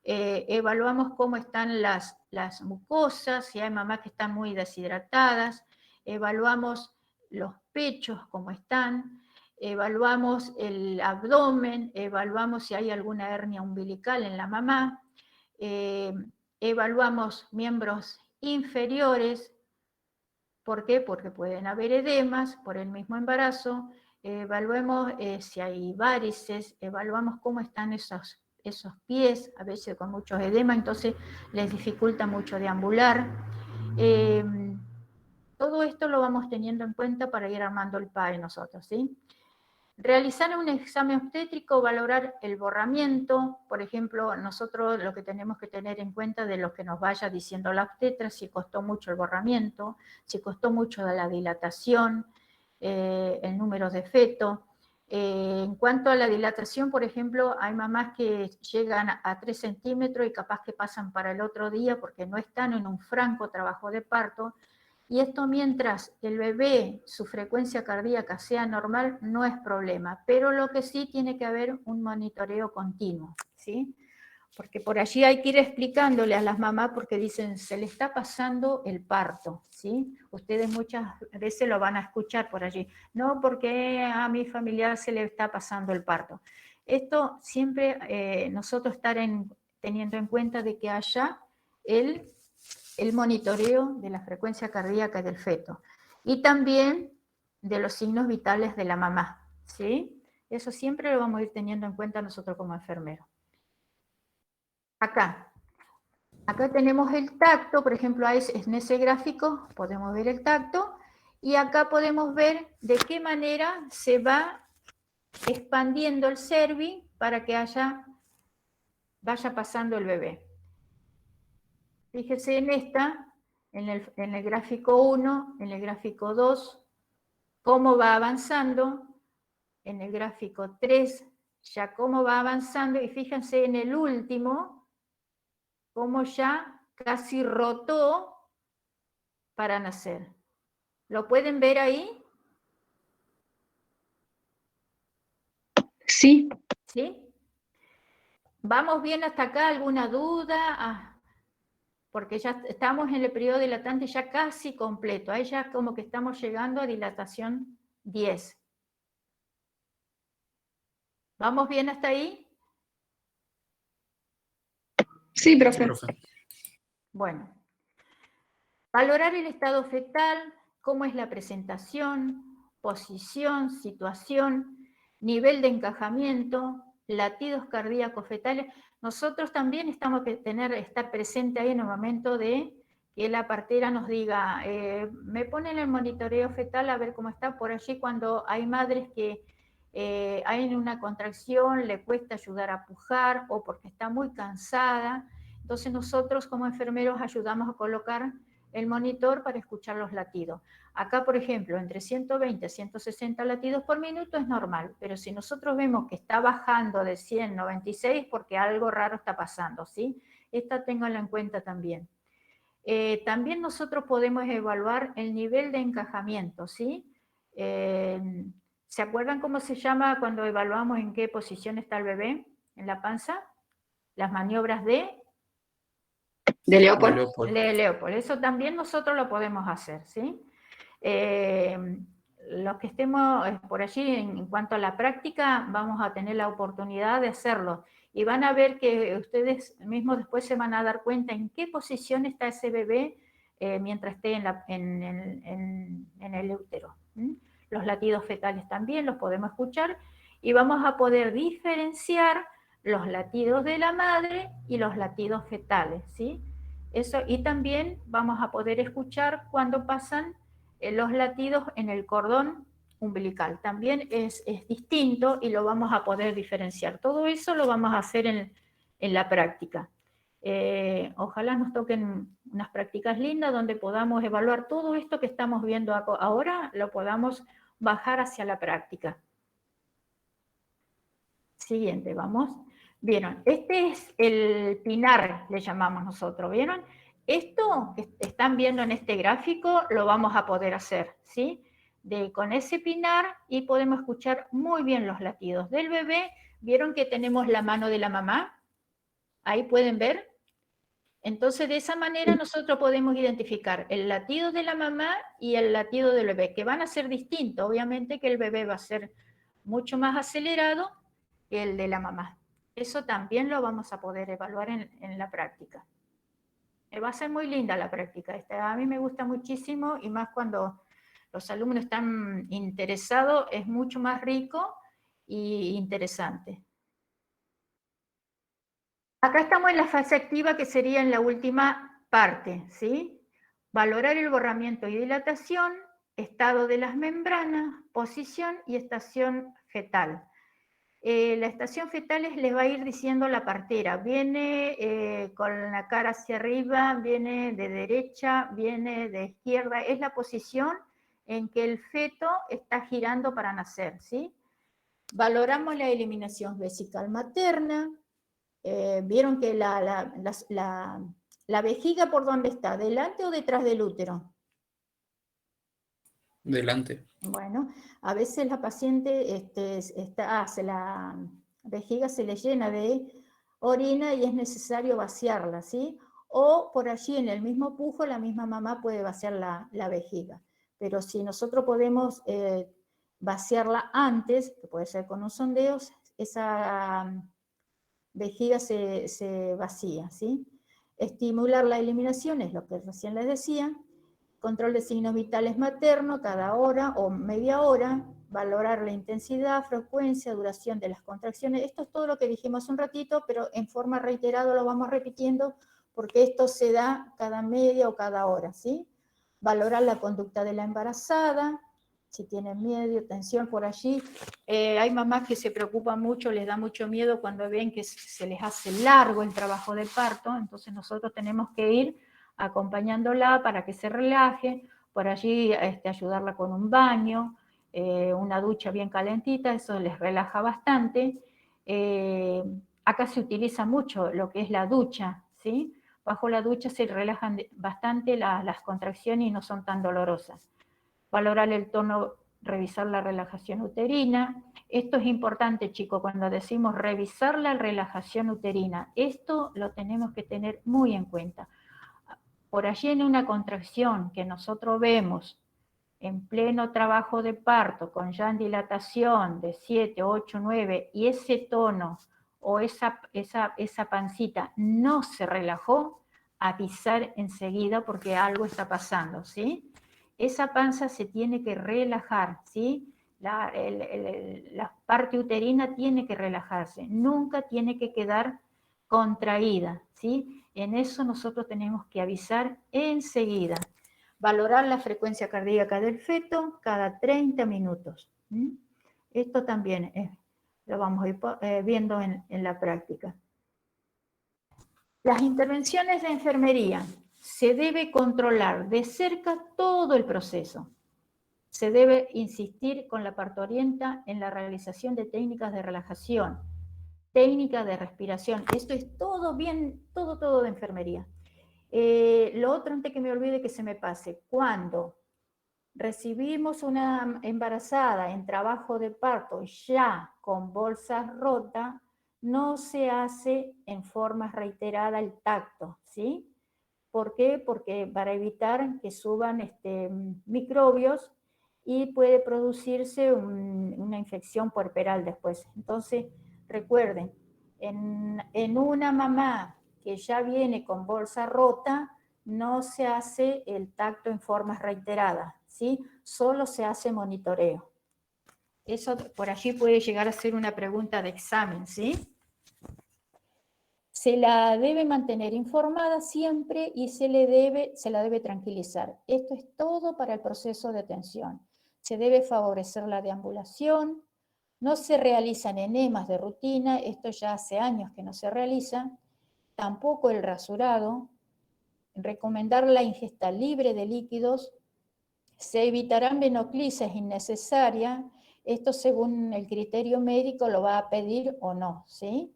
Evaluamos cómo están las mucosas, si hay mamás que están muy deshidratadas, evaluamos los pechos, cómo están, evaluamos el abdomen, evaluamos si hay alguna hernia umbilical en la mamá, evaluamos miembros inferiores. ¿Por qué? Porque pueden haber edemas por el mismo embarazo, evaluemos si hay varices, evaluamos cómo están esos pies, a veces con muchos edema, entonces les dificulta mucho deambular. Todo esto lo vamos teniendo en cuenta para ir armando el PAE nosotros, ¿sí? Realizar un examen obstétrico, valorar el borramiento, por ejemplo, nosotros lo que tenemos que tener en cuenta de lo que nos vaya diciendo la obstetra, si costó mucho el borramiento, si costó mucho la dilatación, el número de feto. En cuanto a la dilatación, por ejemplo, hay mamás que llegan a 3 centímetros y capaz que pasan para el otro día porque no están en un franco trabajo de parto, y esto mientras el bebé, su frecuencia cardíaca sea normal, no es problema, pero lo que sí tiene que haber un monitoreo continuo, ¿sí? Porque por allí hay que ir explicándole a las mamás porque dicen, se le está pasando el parto, ¿sí? Ustedes muchas veces lo van a escuchar por allí. No, porque a mi familiar se le está pasando el parto. Esto siempre nosotros teniendo en cuenta de que haya el monitoreo de la frecuencia cardíaca del feto y también de los signos vitales de la mamá, ¿sí? Eso siempre lo vamos a ir teniendo en cuenta nosotros como enfermeros. Acá tenemos el tacto, por ejemplo, en ese gráfico podemos ver el tacto, y acá podemos ver de qué manera se va expandiendo el cervi para que vaya pasando el bebé. Fíjese en en el gráfico 1, en el gráfico 2, cómo va avanzando, en el gráfico 3, ya cómo va avanzando, y fíjense en el último, cómo ya casi rotó para nacer. ¿Lo pueden ver ahí? Sí. ¿Sí? ¿Vamos bien hasta acá? ¿Alguna duda? Porque ya estamos en el periodo dilatante ya casi completo. Ahí ya como que estamos llegando a dilatación 10. ¿Vamos bien hasta ahí? Sí, profe. Profe. Bueno. Valorar el estado fetal, cómo es la presentación, posición, situación, nivel de encajamiento, latidos cardíacos fetales. Nosotros también estamos que estar presente ahí en el momento de que la partera nos diga, me ponen el monitoreo fetal a ver cómo está. Por allí cuando hay madres que hay una contracción, le cuesta ayudar a pujar o porque está muy cansada. Entonces nosotros como enfermeros ayudamos a colocar el monitor para escuchar los latidos. Acá, por ejemplo, entre 120 y 160 latidos por minuto es normal, pero si nosotros vemos que está bajando de 196 porque algo raro está pasando, ¿sí? Esta ténganla en cuenta también. También nosotros podemos evaluar el nivel de encajamiento, ¿sí? ¿Se acuerdan cómo se llama cuando evaluamos en qué posición está el bebé en la panza? Las maniobras de Leopold. Leopold. Eso también nosotros lo podemos hacer, ¿sí? Los que estemos por allí en cuanto a la práctica, vamos a tener la oportunidad de hacerlo. Y van a ver que ustedes mismos después se van a dar cuenta en qué posición está ese bebé mientras esté en el útero. Los latidos fetales también los podemos escuchar y vamos a poder diferenciar los latidos de la madre y los latidos fetales, ¿sí? Eso, y también vamos a poder escuchar cuando pasan los latidos en el cordón umbilical. También es distinto y lo vamos a poder diferenciar. Todo eso lo vamos a hacer en la práctica. Ojalá nos toquen unas prácticas lindas donde podamos evaluar todo esto que estamos viendo ahora, lo podamos bajar hacia la práctica. Siguiente, vamos. ¿Vieron? Este es el pinar, le llamamos nosotros, ¿vieron? Esto que están viendo en este gráfico lo vamos a poder hacer, ¿sí? Con ese pinar y podemos escuchar muy bien los latidos del bebé. ¿Vieron que tenemos la mano de la mamá? Ahí pueden ver. Entonces, de esa manera nosotros podemos identificar el latido de la mamá y el latido del bebé, que van a ser distintos. Obviamente que el bebé va a ser mucho más acelerado que el de la mamá. Eso también lo vamos a poder evaluar en la práctica. Va a ser muy linda la práctica. A mí me gusta muchísimo y más cuando los alumnos están interesados, es mucho más rico e interesante. Acá estamos en la fase activa, que sería en la última parte, ¿sí? Valorar el borramiento y dilatación, estado de las membranas, posición y estación fetal. La estación fetal les va a ir diciendo la partera. Viene con la cara hacia arriba, viene de derecha, viene de izquierda. Es la posición en que el feto está girando para nacer, ¿sí? Valoramos la eliminación vesical materna. Vieron que la vejiga, ¿por dónde está? ¿Delante o detrás del útero? Delante. Bueno, a veces la paciente la vejiga se le llena de orina y es necesario vaciarla, ¿sí? O por allí en el mismo pujo la misma mamá puede vaciar la vejiga. Pero si nosotros podemos vaciarla antes, que puede ser con un sondeo, esa vejiga se vacía, ¿sí? Estimular la eliminación es lo que recién les decía. Control de signos vitales materno cada hora o media hora, valorar la intensidad, frecuencia, duración de las contracciones. Esto es todo lo que dijimos hace un ratito, pero en forma reiterada lo vamos repitiendo porque esto se da cada media o cada hora, ¿sí? Valorar la conducta de la embarazada, si tienen miedo, tensión por allí. Hay mamás que se preocupan mucho, les da mucho miedo cuando ven que se les hace largo el trabajo de parto, entonces nosotros tenemos que ir acompañándola para que se relaje, por allí ayudarla con un baño, una ducha bien calentita, eso les relaja bastante. Acá se utiliza mucho lo que es la ducha, ¿sí? Bajo la ducha se relajan bastante las contracciones y no son tan dolorosas. Valorar el tono, revisar la relajación uterina. Esto es importante, chicos, cuando decimos revisar la relajación uterina. Esto lo tenemos que tener muy en cuenta. Por allí en una contracción que nosotros vemos en pleno trabajo de parto, con ya en dilatación de 7, 8, 9, y ese tono o esa pancita no se relajó, avisar enseguida porque algo está pasando, ¿sí? Esa panza se tiene que relajar, ¿sí? La parte uterina tiene que relajarse, nunca tiene que quedar contraída, ¿sí? En eso nosotros tenemos que avisar enseguida. Valorar la frecuencia cardíaca del feto cada 30 minutos. Esto también lo vamos a ir viendo en la práctica. Las intervenciones de enfermería. Se debe controlar de cerca todo el proceso. Se debe insistir con la parturienta en la realización de técnicas de relajación, técnicas de respiración. Esto es todo bien, todo de enfermería. Lo otro, antes que me olvide que se me pase, cuando recibimos una embarazada en trabajo de parto ya con bolsas rotas, no se hace en forma reiterada el tacto, ¿sí? ¿Por qué? Porque para evitar que suban microbios y puede producirse una infección puerperal después. Entonces, recuerden, en una mamá que ya viene con bolsa rota, no se hace el tacto en formas reiteradas, ¿sí? Solo se hace monitoreo. Eso por allí puede llegar a ser una pregunta de examen, ¿sí? Se la debe mantener informada siempre y se la debe tranquilizar. Esto es todo para el proceso de atención. Se debe favorecer la deambulación, no se realizan enemas de rutina, esto ya hace años que no se realiza, tampoco el rasurado, recomendar la ingesta libre de líquidos, se evitarán venoclisis innecesarias, esto según el criterio médico lo va a pedir o no, ¿sí?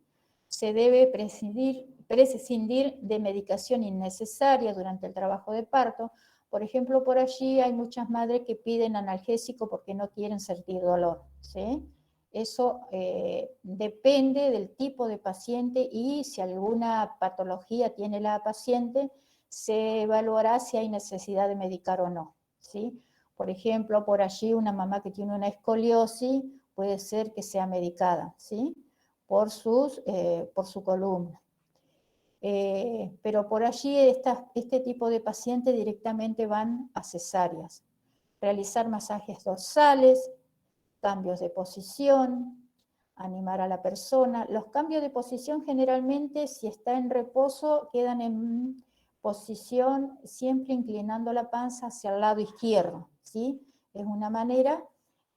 Se debe prescindir de medicación innecesaria durante el trabajo de parto. Por ejemplo, por allí hay muchas madres que piden analgésico porque no quieren sentir dolor, ¿sí? Eso depende del tipo de paciente y si alguna patología tiene la paciente, se evaluará si hay necesidad de medicar o no, ¿sí? Por ejemplo, por allí una mamá que tiene una escoliosis puede ser que sea medicada, ¿sí? Por su columna. Pero por allí este tipo de pacientes directamente van a cesáreas. Realizar masajes dorsales, cambios de posición, animar a la persona. Los cambios de posición generalmente, si está en reposo, quedan en posición siempre inclinando la panza hacia el lado izquierdo, ¿sí? Es una manera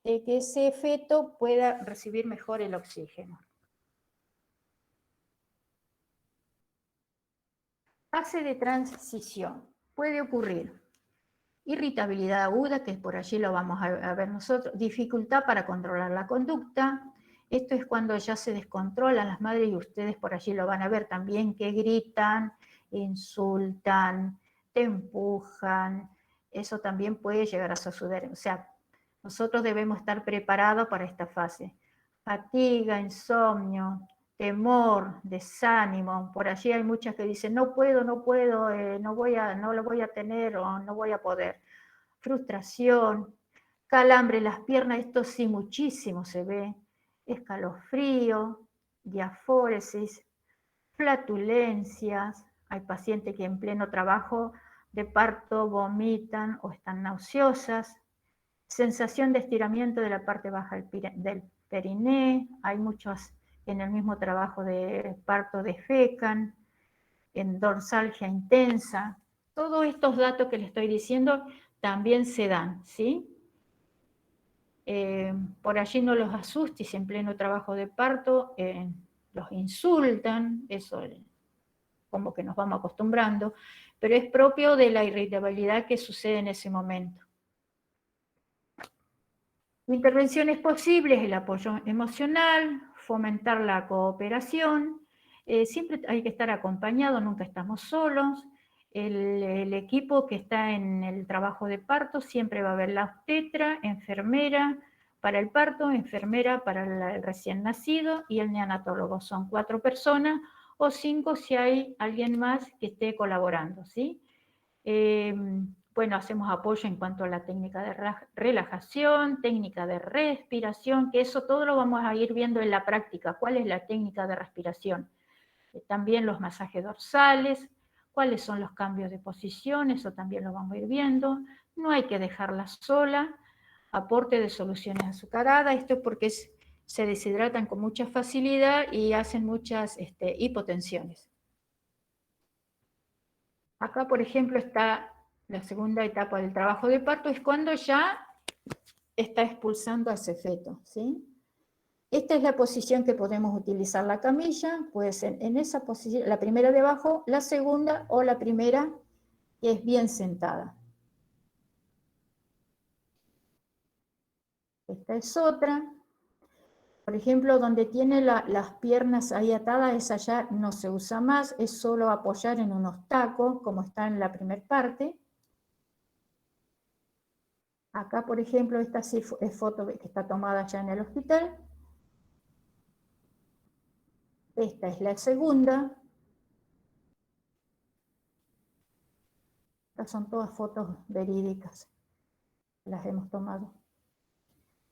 de que ese feto pueda recibir mejor el oxígeno. Fase de transición. Puede ocurrir irritabilidad aguda, que por allí lo vamos a ver nosotros, dificultad para controlar la conducta. Esto es cuando ya se descontrolan las madres y ustedes por allí lo van a ver también, que gritan, insultan, te empujan. Eso también puede llegar a suceder. O sea, nosotros debemos estar preparados para esta fase. Fatiga, insomnio, temor, desánimo. Por allí hay muchas que dicen, no puedo, no lo voy a tener o no voy a poder. Frustración, calambre en las piernas, esto sí muchísimo se ve. Escalofrío, diafóresis, flatulencias. Hay pacientes que en pleno trabajo de parto vomitan o están nauseosas. Sensación de estiramiento de la parte baja del periné. Hay muchos en el mismo trabajo de parto defecan, en dorsalgia intensa. Todos estos datos que les estoy diciendo también se dan, ¿sí? Por allí no los asustes, en pleno trabajo de parto los insultan, eso como que nos vamos acostumbrando, pero es propio de la irritabilidad que sucede en ese momento. Intervenciones posibles, el apoyo emocional, fomentar la cooperación, siempre hay que estar acompañado, nunca estamos solos. El equipo que está en el trabajo de parto siempre va a haber la obstetra, enfermera para el parto, enfermera para el recién nacido y el neonatólogo. Son 4 personas o 5 si hay alguien más que esté colaborando, ¿sí? Bueno, hacemos apoyo en cuanto a la técnica de relajación, técnica de respiración, que eso todo lo vamos a ir viendo en la práctica. ¿Cuál es la técnica de respiración? También los masajes dorsales, cuáles son los cambios de posición, eso también lo vamos a ir viendo. No hay que dejarla sola. Aporte de soluciones azucaradas, esto es porque se deshidratan con mucha facilidad y hacen muchas hipotensiones. Acá, por ejemplo, está la segunda etapa del trabajo de parto, es cuando ya está expulsando a ese feto, ¿sí? Esta es la posición que podemos utilizar la camilla, puede ser en esa posición, la primera de abajo, la segunda o la primera, que es bien sentada. Esta es otra. Por ejemplo, donde tiene las piernas ahí atadas, esa ya no se usa más, es solo apoyar en unos tacos, como está en la primera parte. Acá, por ejemplo, esta sí es foto que está tomada ya en el hospital. Esta es la segunda. Estas son todas fotos verídicas. Las hemos tomado.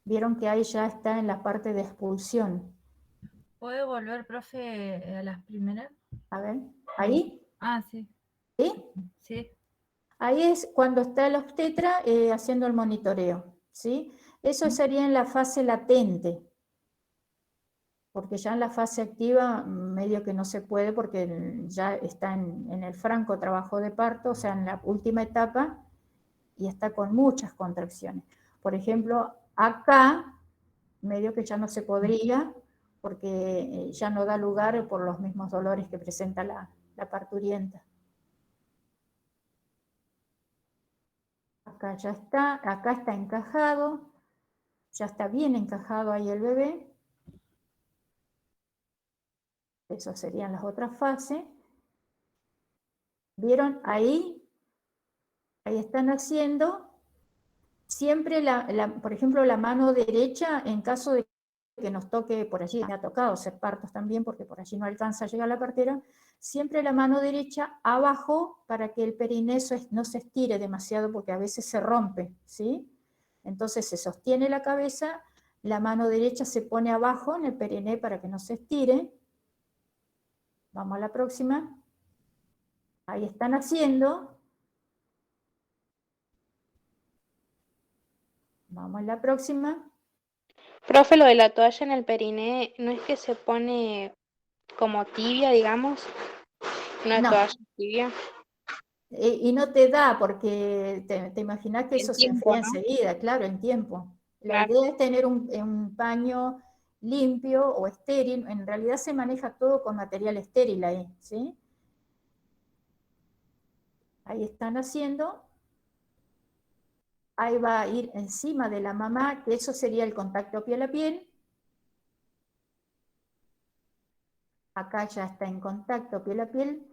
Vieron que ahí ya está en la parte de expulsión. ¿Puede volver, profe, a las primeras? A ver, ahí. Ah, sí. ¿Sí? Sí. Ahí es cuando está el obstetra haciendo el monitoreo, ¿sí? Eso sería en la fase latente, porque ya en la fase activa medio que no se puede porque ya está en el franco trabajo de parto, o sea, en la última etapa, y está con muchas contracciones. Por ejemplo, acá, medio que ya no se podría, porque ya no da lugar por los mismos dolores que presenta la parturienta. Acá ya está, acá está encajado, ya está bien encajado ahí el bebé. Esas serían las otras fases. ¿Vieron? Ahí están haciendo. Siempre, por ejemplo, la mano derecha, en caso de que nos toque por allí, me ha tocado hacer partos también, porque por allí no alcanza a llegar la partera, siempre la mano derecha abajo para que el periné no se estire demasiado, porque a veces se rompe, ¿sí? Entonces se sostiene la cabeza, la mano derecha se pone abajo en el periné para que no se estire. Vamos a la próxima. Ahí están haciendo. Vamos a la próxima. Profe, lo de la toalla en el periné, ¿no es que se pone como tibia, digamos? Una No, toalla tibia. y no te da porque te imaginas que En eso se tiempo, enfría ¿no? enseguida, claro, en tiempo. La Claro. idea es tener un paño limpio o estéril. En realidad se maneja todo con material estéril ahí, ¿sí? Ahí están haciendo. Ahí va a ir encima de la mamá, que eso sería el contacto piel a piel. Acá ya está en contacto piel a piel.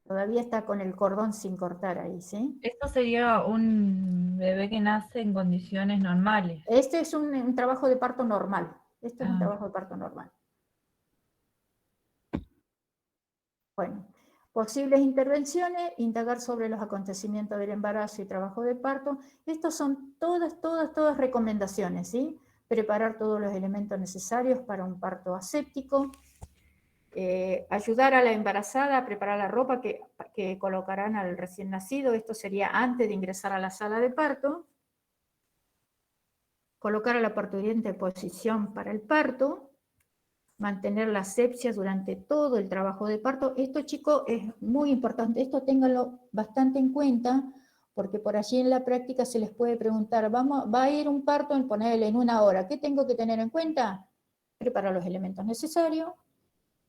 Todavía está con el cordón sin cortar ahí, ¿sí? Esto sería un bebé que nace en condiciones normales. Este es un trabajo de parto normal. Esto es un Ah. trabajo de parto normal. Bueno, posibles intervenciones, indagar sobre los acontecimientos del embarazo y trabajo de parto. Estos son todas recomendaciones, ¿sí? Preparar todos los elementos necesarios para un parto aséptico. Ayudar a la embarazada a preparar la ropa que colocarán al recién nacido. Esto sería antes de ingresar a la sala de parto. Colocar a la parturiente en posición para el parto. Mantener la asepsia durante todo el trabajo de parto. Esto, chicos, es muy importante. Esto ténganlo bastante en cuenta, porque por allí en la práctica se les puede preguntar, va a ir un parto en ponerle en 1 hora. ¿Qué tengo que tener en cuenta? Preparar los elementos necesarios,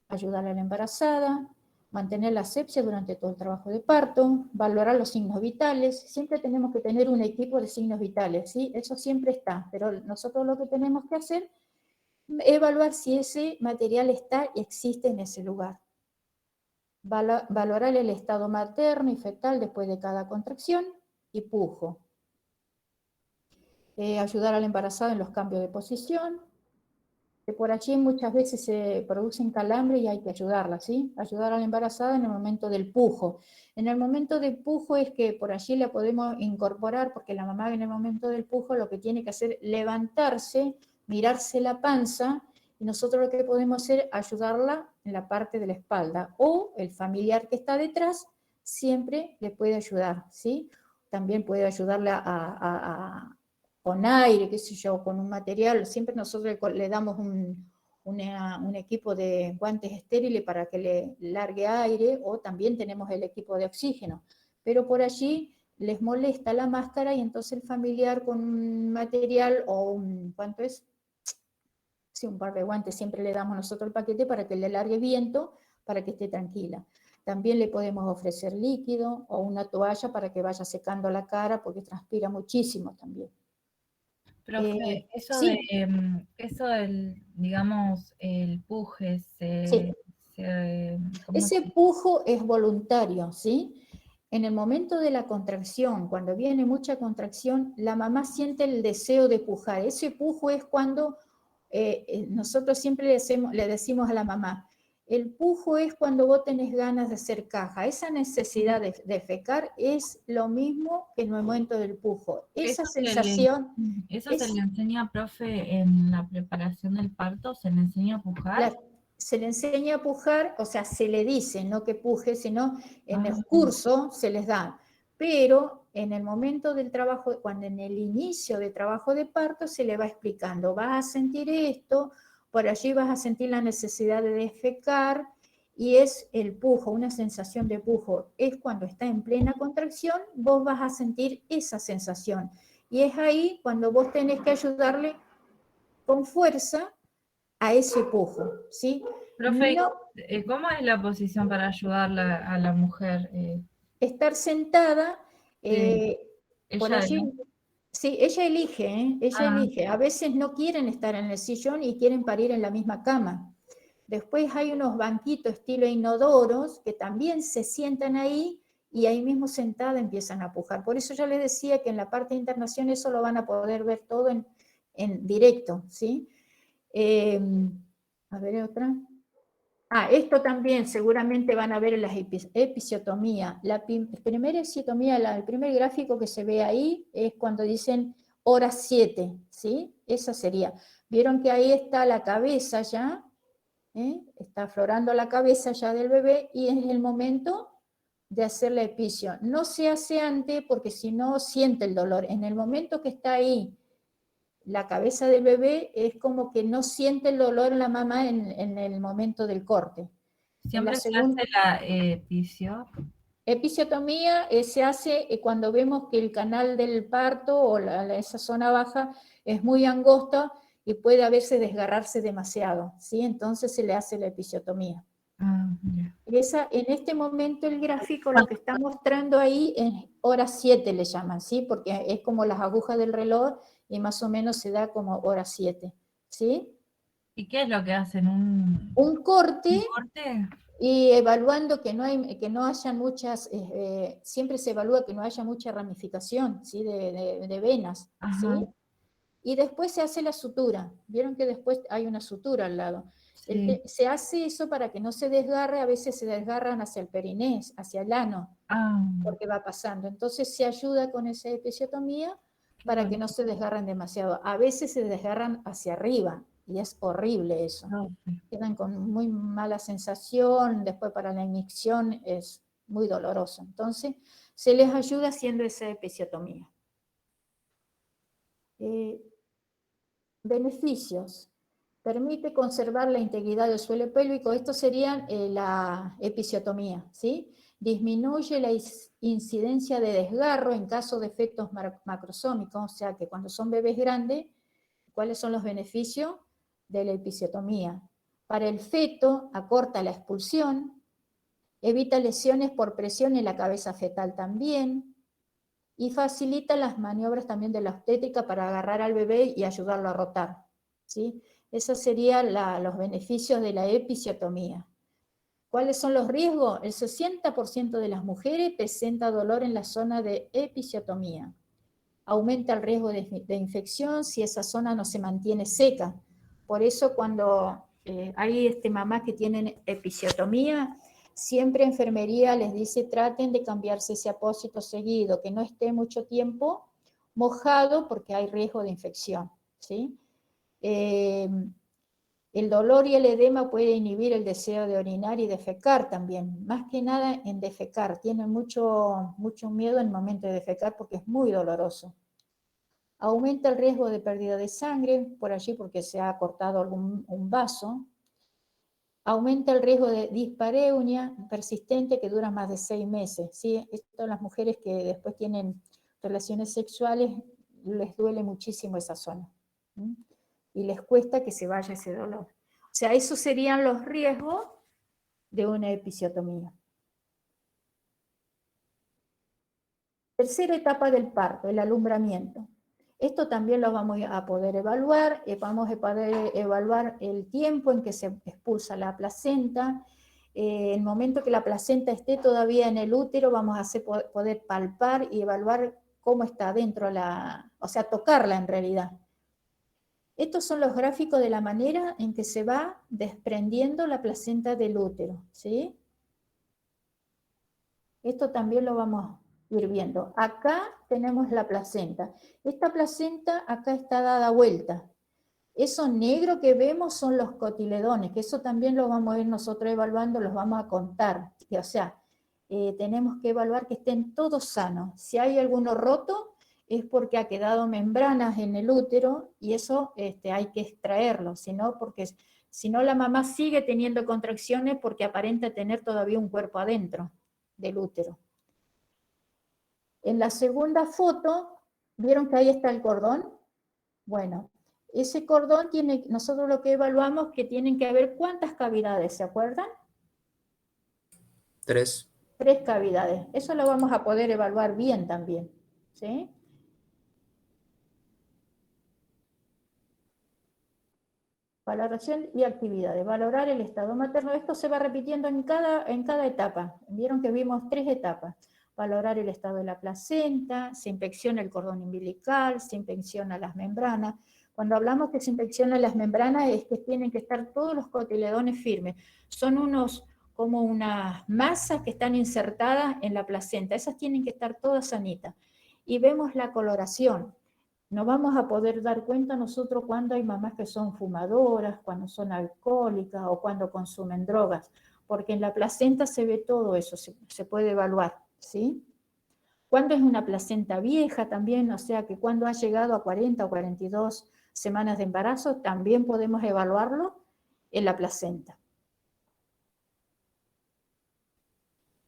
ayudar a la embarazada, mantener la asepsia durante todo el trabajo de parto, valorar los signos vitales. Siempre tenemos que tener un equipo de signos vitales, ¿sí? Eso siempre está, pero nosotros lo que tenemos que hacer evaluar si ese material está y existe en ese lugar. Valorar el estado materno y fetal después de cada contracción y pujo. Ayudar al embarazado en los cambios de posición. Que por allí muchas veces se producen calambres y hay que ayudarla, ¿sí? Ayudar a la embarazada en el momento del pujo. En el momento del pujo es que por allí la podemos incorporar, porque la mamá en el momento del pujo lo que tiene que hacer es levantarse, mirarse la panza, y nosotros lo que podemos hacer es ayudarla en la parte de la espalda, o el familiar que está detrás siempre le puede ayudar, ¿sí? También puede ayudarla con aire, qué sé yo, con un material. Siempre nosotros le damos un equipo de guantes estériles para que le largue aire, o también tenemos el equipo de oxígeno. Pero por allí les molesta la máscara y entonces el familiar con un material o ¿cuánto es? Sí, un par de guantes, siempre le damos nosotros el paquete para que le largue viento, para que esté tranquila. También le podemos ofrecer líquido o una toalla para que vaya secando la cara, porque transpira muchísimo también. Profe, Sí, eso del, digamos, el puje, sí. ¿cómo Ese pujo es voluntario, ¿sí? En el momento de la contracción, cuando viene mucha contracción, la mamá siente el deseo de pujar. Ese pujo es cuando nosotros siempre le decimos a la mamá, el pujo es cuando vos tenés ganas de hacer caja. Esa necesidad de defecar es lo mismo que en el momento del pujo. Esa sensación eso se es... le enseña, profe, en la preparación del parto? ¿Se le enseña a pujar? Se le enseña a pujar, o sea, se le dice, no que puje, sino en los Ah. cursos se les da. Pero en el momento del trabajo, cuando en el inicio de trabajo de parto se le va explicando, vas a sentir esto, por allí vas a sentir la necesidad de defecar, y es el pujo, una sensación de pujo. Es cuando está en plena contracción, vos vas a sentir esa sensación. Y es ahí cuando vos tenés que ayudarle con fuerza a ese pujo, ¿sí? Profe, No ¿cómo es la posición para ayudarla a la mujer? estar sentada, Sí, por ella allí, sí, ella elige, ¿eh? Ella Ah, elige. A veces no quieren estar en el sillón y quieren parir en la misma cama. Después hay unos banquitos estilo inodoros que también se sientan ahí y ahí mismo sentada empiezan a pujar. Por eso yo les decía que en la parte de internación eso lo van a poder ver todo en directo, ¿sí? A ver otra. Esto también seguramente van a ver en las episiotomías. La primera episiotomía, el primer gráfico que se ve ahí es cuando dicen hora 7, ¿sí? Esa sería. Vieron que ahí está la cabeza ya, está aflorando la cabeza ya del bebé y es el momento de hacer la episio. No se hace antes porque si no siente el dolor. En el momento que está ahí la cabeza del bebé es como que no siente el dolor en la mamá en el momento del corte. Siempre la se segunda- hace la episio. Episiotomía se hace cuando vemos que el canal del parto o esa zona baja es muy angosta y puede a veces desgarrarse demasiado, ¿sí? Entonces se le hace la episiotomía. Ah, mira. En este momento el gráfico lo que está mostrando ahí es hora 7 le llaman, ¿sí? Porque es como las agujas del reloj y más o menos se da como hora 7, ¿sí? ¿Y qué es lo que hacen? ¿Un Un corte corte? y evaluando que no haya muchas, siempre se evalúa que no haya mucha ramificación, ¿sí? De venas, Ajá. ¿sí? Y después se hace la sutura. Vieron que después hay una sutura al lado. Sí. Se hace eso para que no se desgarre, a veces se desgarran hacia el periné, hacia el ano, Ah, porque va pasando. Entonces se ayuda con esa episiotomía para que no se desgarren demasiado. A veces se desgarran hacia arriba y es horrible eso. profe. Quedan con muy mala sensación, después para la inyección es muy doloroso. Entonces se les ayuda haciendo esa episiotomía. Beneficios. Permite conservar la integridad del suelo pélvico. Estos serían la episiotomía, ¿sí? Disminuye la incidencia de desgarro en caso de efectos macrosómicos, o sea que cuando son bebés grandes, ¿cuáles son los beneficios de la episiotomía? Para el feto, acorta la expulsión, evita lesiones por presión en la cabeza fetal también, y facilita las maniobras también de la obstétrica para agarrar al bebé y ayudarlo a rotar, ¿sí? Esos serían los beneficios de la episiotomía. ¿Cuáles son los riesgos? El 60% de las mujeres presenta dolor en la zona de episiotomía. Aumenta el riesgo de infección si esa zona no se mantiene seca. Por eso cuando hay mamás que tienen episiotomía, siempre enfermería les dice traten de cambiarse ese apósito seguido, que no esté mucho tiempo mojado porque hay riesgo de infección, ¿sí? El dolor y el edema puede inhibir el deseo de orinar y defecar también, más que nada en defecar. Tienen mucho miedo en el momento de defecar porque es muy doloroso. Aumenta el riesgo de pérdida de sangre, por allí porque se ha cortado un vaso. Aumenta el riesgo de dispareunia persistente que dura más de 6 meses. ¿Sí? Esto a las mujeres que después tienen relaciones sexuales les duele muchísimo esa zona. ¿Sí? Y les cuesta que se vaya ese dolor. O sea, esos serían los riesgos de una episiotomía. Tercera etapa del parto, el alumbramiento. Esto también lo vamos a poder evaluar, vamos a poder evaluar el tiempo en que se expulsa la placenta, el momento que la placenta esté todavía en el útero, vamos a poder palpar y evaluar cómo está dentro o sea, tocarla en realidad. Estos son los gráficos de la manera en que se va desprendiendo la placenta del útero, ¿sí? Esto también lo vamos a ir viendo. Acá tenemos la placenta. Esta placenta acá está dada vuelta. Eso negro que vemos son los cotiledones, que eso también lo vamos a ir nosotros evaluando, los vamos a contar. O sea, tenemos que evaluar que estén todos sanos. Si hay alguno roto, es porque ha quedado membranas en el útero y eso hay que extraerlo, porque si no la mamá sigue teniendo contracciones porque aparenta tener todavía un cuerpo adentro del útero. En la segunda foto, ¿vieron que ahí está el cordón? Bueno, ese cordón nosotros lo que evaluamos que tienen que haber ¿cuántas cavidades? ¿Se acuerdan? 3. 3 cavidades. Eso lo vamos a poder evaluar bien también, ¿sí? Valoración y actividades. Valorar el estado materno. Esto se va repitiendo en cada etapa. Vieron que vimos 3 etapas. Valorar el estado de la placenta, se inspecciona el cordón umbilical, se inspecciona las membranas. Cuando hablamos que se inspeccionan las membranas es que tienen que estar todos los cotiledones firmes. Son como unas masas que están insertadas en la placenta. Esas tienen que estar todas sanitas. Y vemos la coloración. No vamos a poder dar cuenta nosotros cuando hay mamás que son fumadoras, cuando son alcohólicas o cuando consumen drogas, porque en la placenta se ve todo eso, se puede evaluar, ¿sí? Cuando es una placenta vieja también, o sea que cuando ha llegado a 40 o 42 semanas de embarazo, también podemos evaluarlo en la placenta.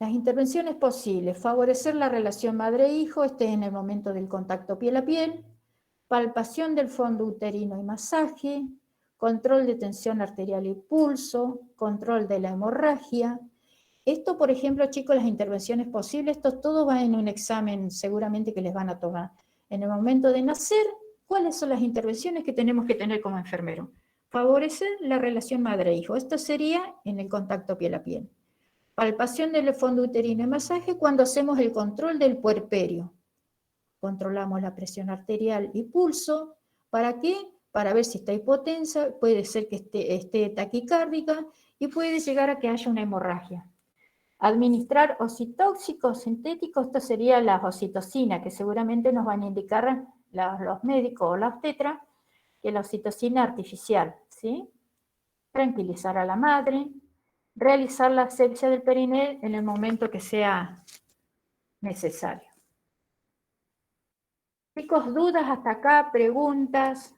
Las intervenciones posibles: favorecer la relación madre-hijo, en el momento del contacto piel a piel, palpación del fondo uterino y masaje, control de tensión arterial y pulso, control de la hemorragia. Esto, por ejemplo, chicos, las intervenciones posibles, esto todo va en un examen seguramente que les van a tomar. En el momento de nacer, ¿cuáles son las intervenciones que tenemos que tener como enfermero? Favorecer la relación madre-hijo. Esto sería en el contacto piel a piel. Palpación del fondo uterino y masaje cuando hacemos el control del puerperio. Controlamos la presión arterial y pulso. ¿Para qué? Para ver si está hipotensa, puede ser que esté taquicárdica y puede llegar a que haya una hemorragia. Administrar ocitóxicos sintéticos, esto sería la oxitocina, que seguramente nos van a indicar los médicos o la obstetra, que es la oxitocina artificial, ¿sí? Tranquilizar a la madre, realizar la asepsia del periné en el momento que sea necesario. Chicos, ¿dudas hasta acá? ¿Preguntas?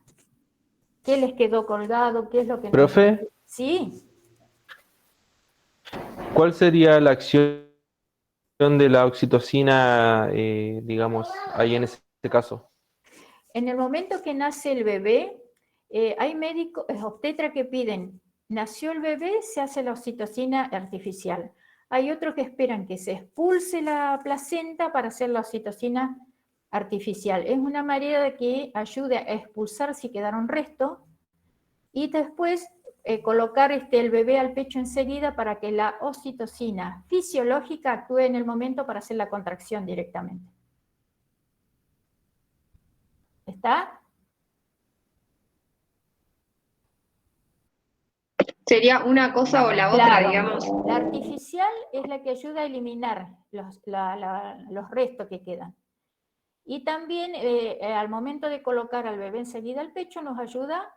¿Qué les quedó colgado? ¿Qué es lo que Profe, Sí. ¿cuál sería la acción de la oxitocina, digamos, ahí en ese caso? En el momento que nace el bebé, hay médicos, obstetras que piden, nació el bebé, se hace la oxitocina artificial. Hay otros que esperan que se expulse la placenta para hacer la oxitocina artificial. Es una manera de que ayude a expulsar si quedaron restos y después colocar el bebé al pecho enseguida para que la oxitocina fisiológica actúe en el momento para hacer la contracción directamente. ¿Está? Sería una cosa o la otra, Claro, digamos. la artificial es la que ayuda a eliminar los restos que quedan. Y también al momento de colocar al bebé enseguida al pecho nos ayuda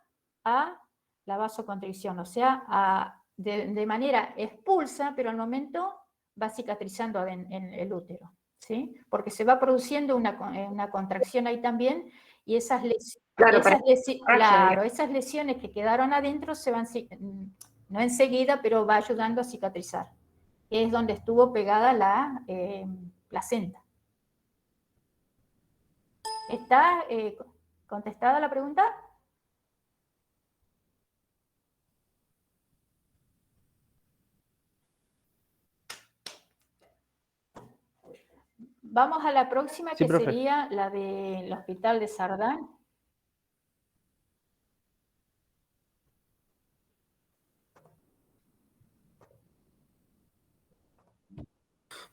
a la vasoconstricción, o sea, de manera expulsa, pero al momento va cicatrizando en el útero, ¿sí? Porque se va produciendo una contracción ahí también y esas lesiones que quedaron adentro se van, no enseguida, pero va ayudando a cicatrizar. Es donde estuvo pegada la placenta. ¿Está contestada la pregunta? Vamos a la próxima, Sí, que profe. sería la del Hospital de Sardán.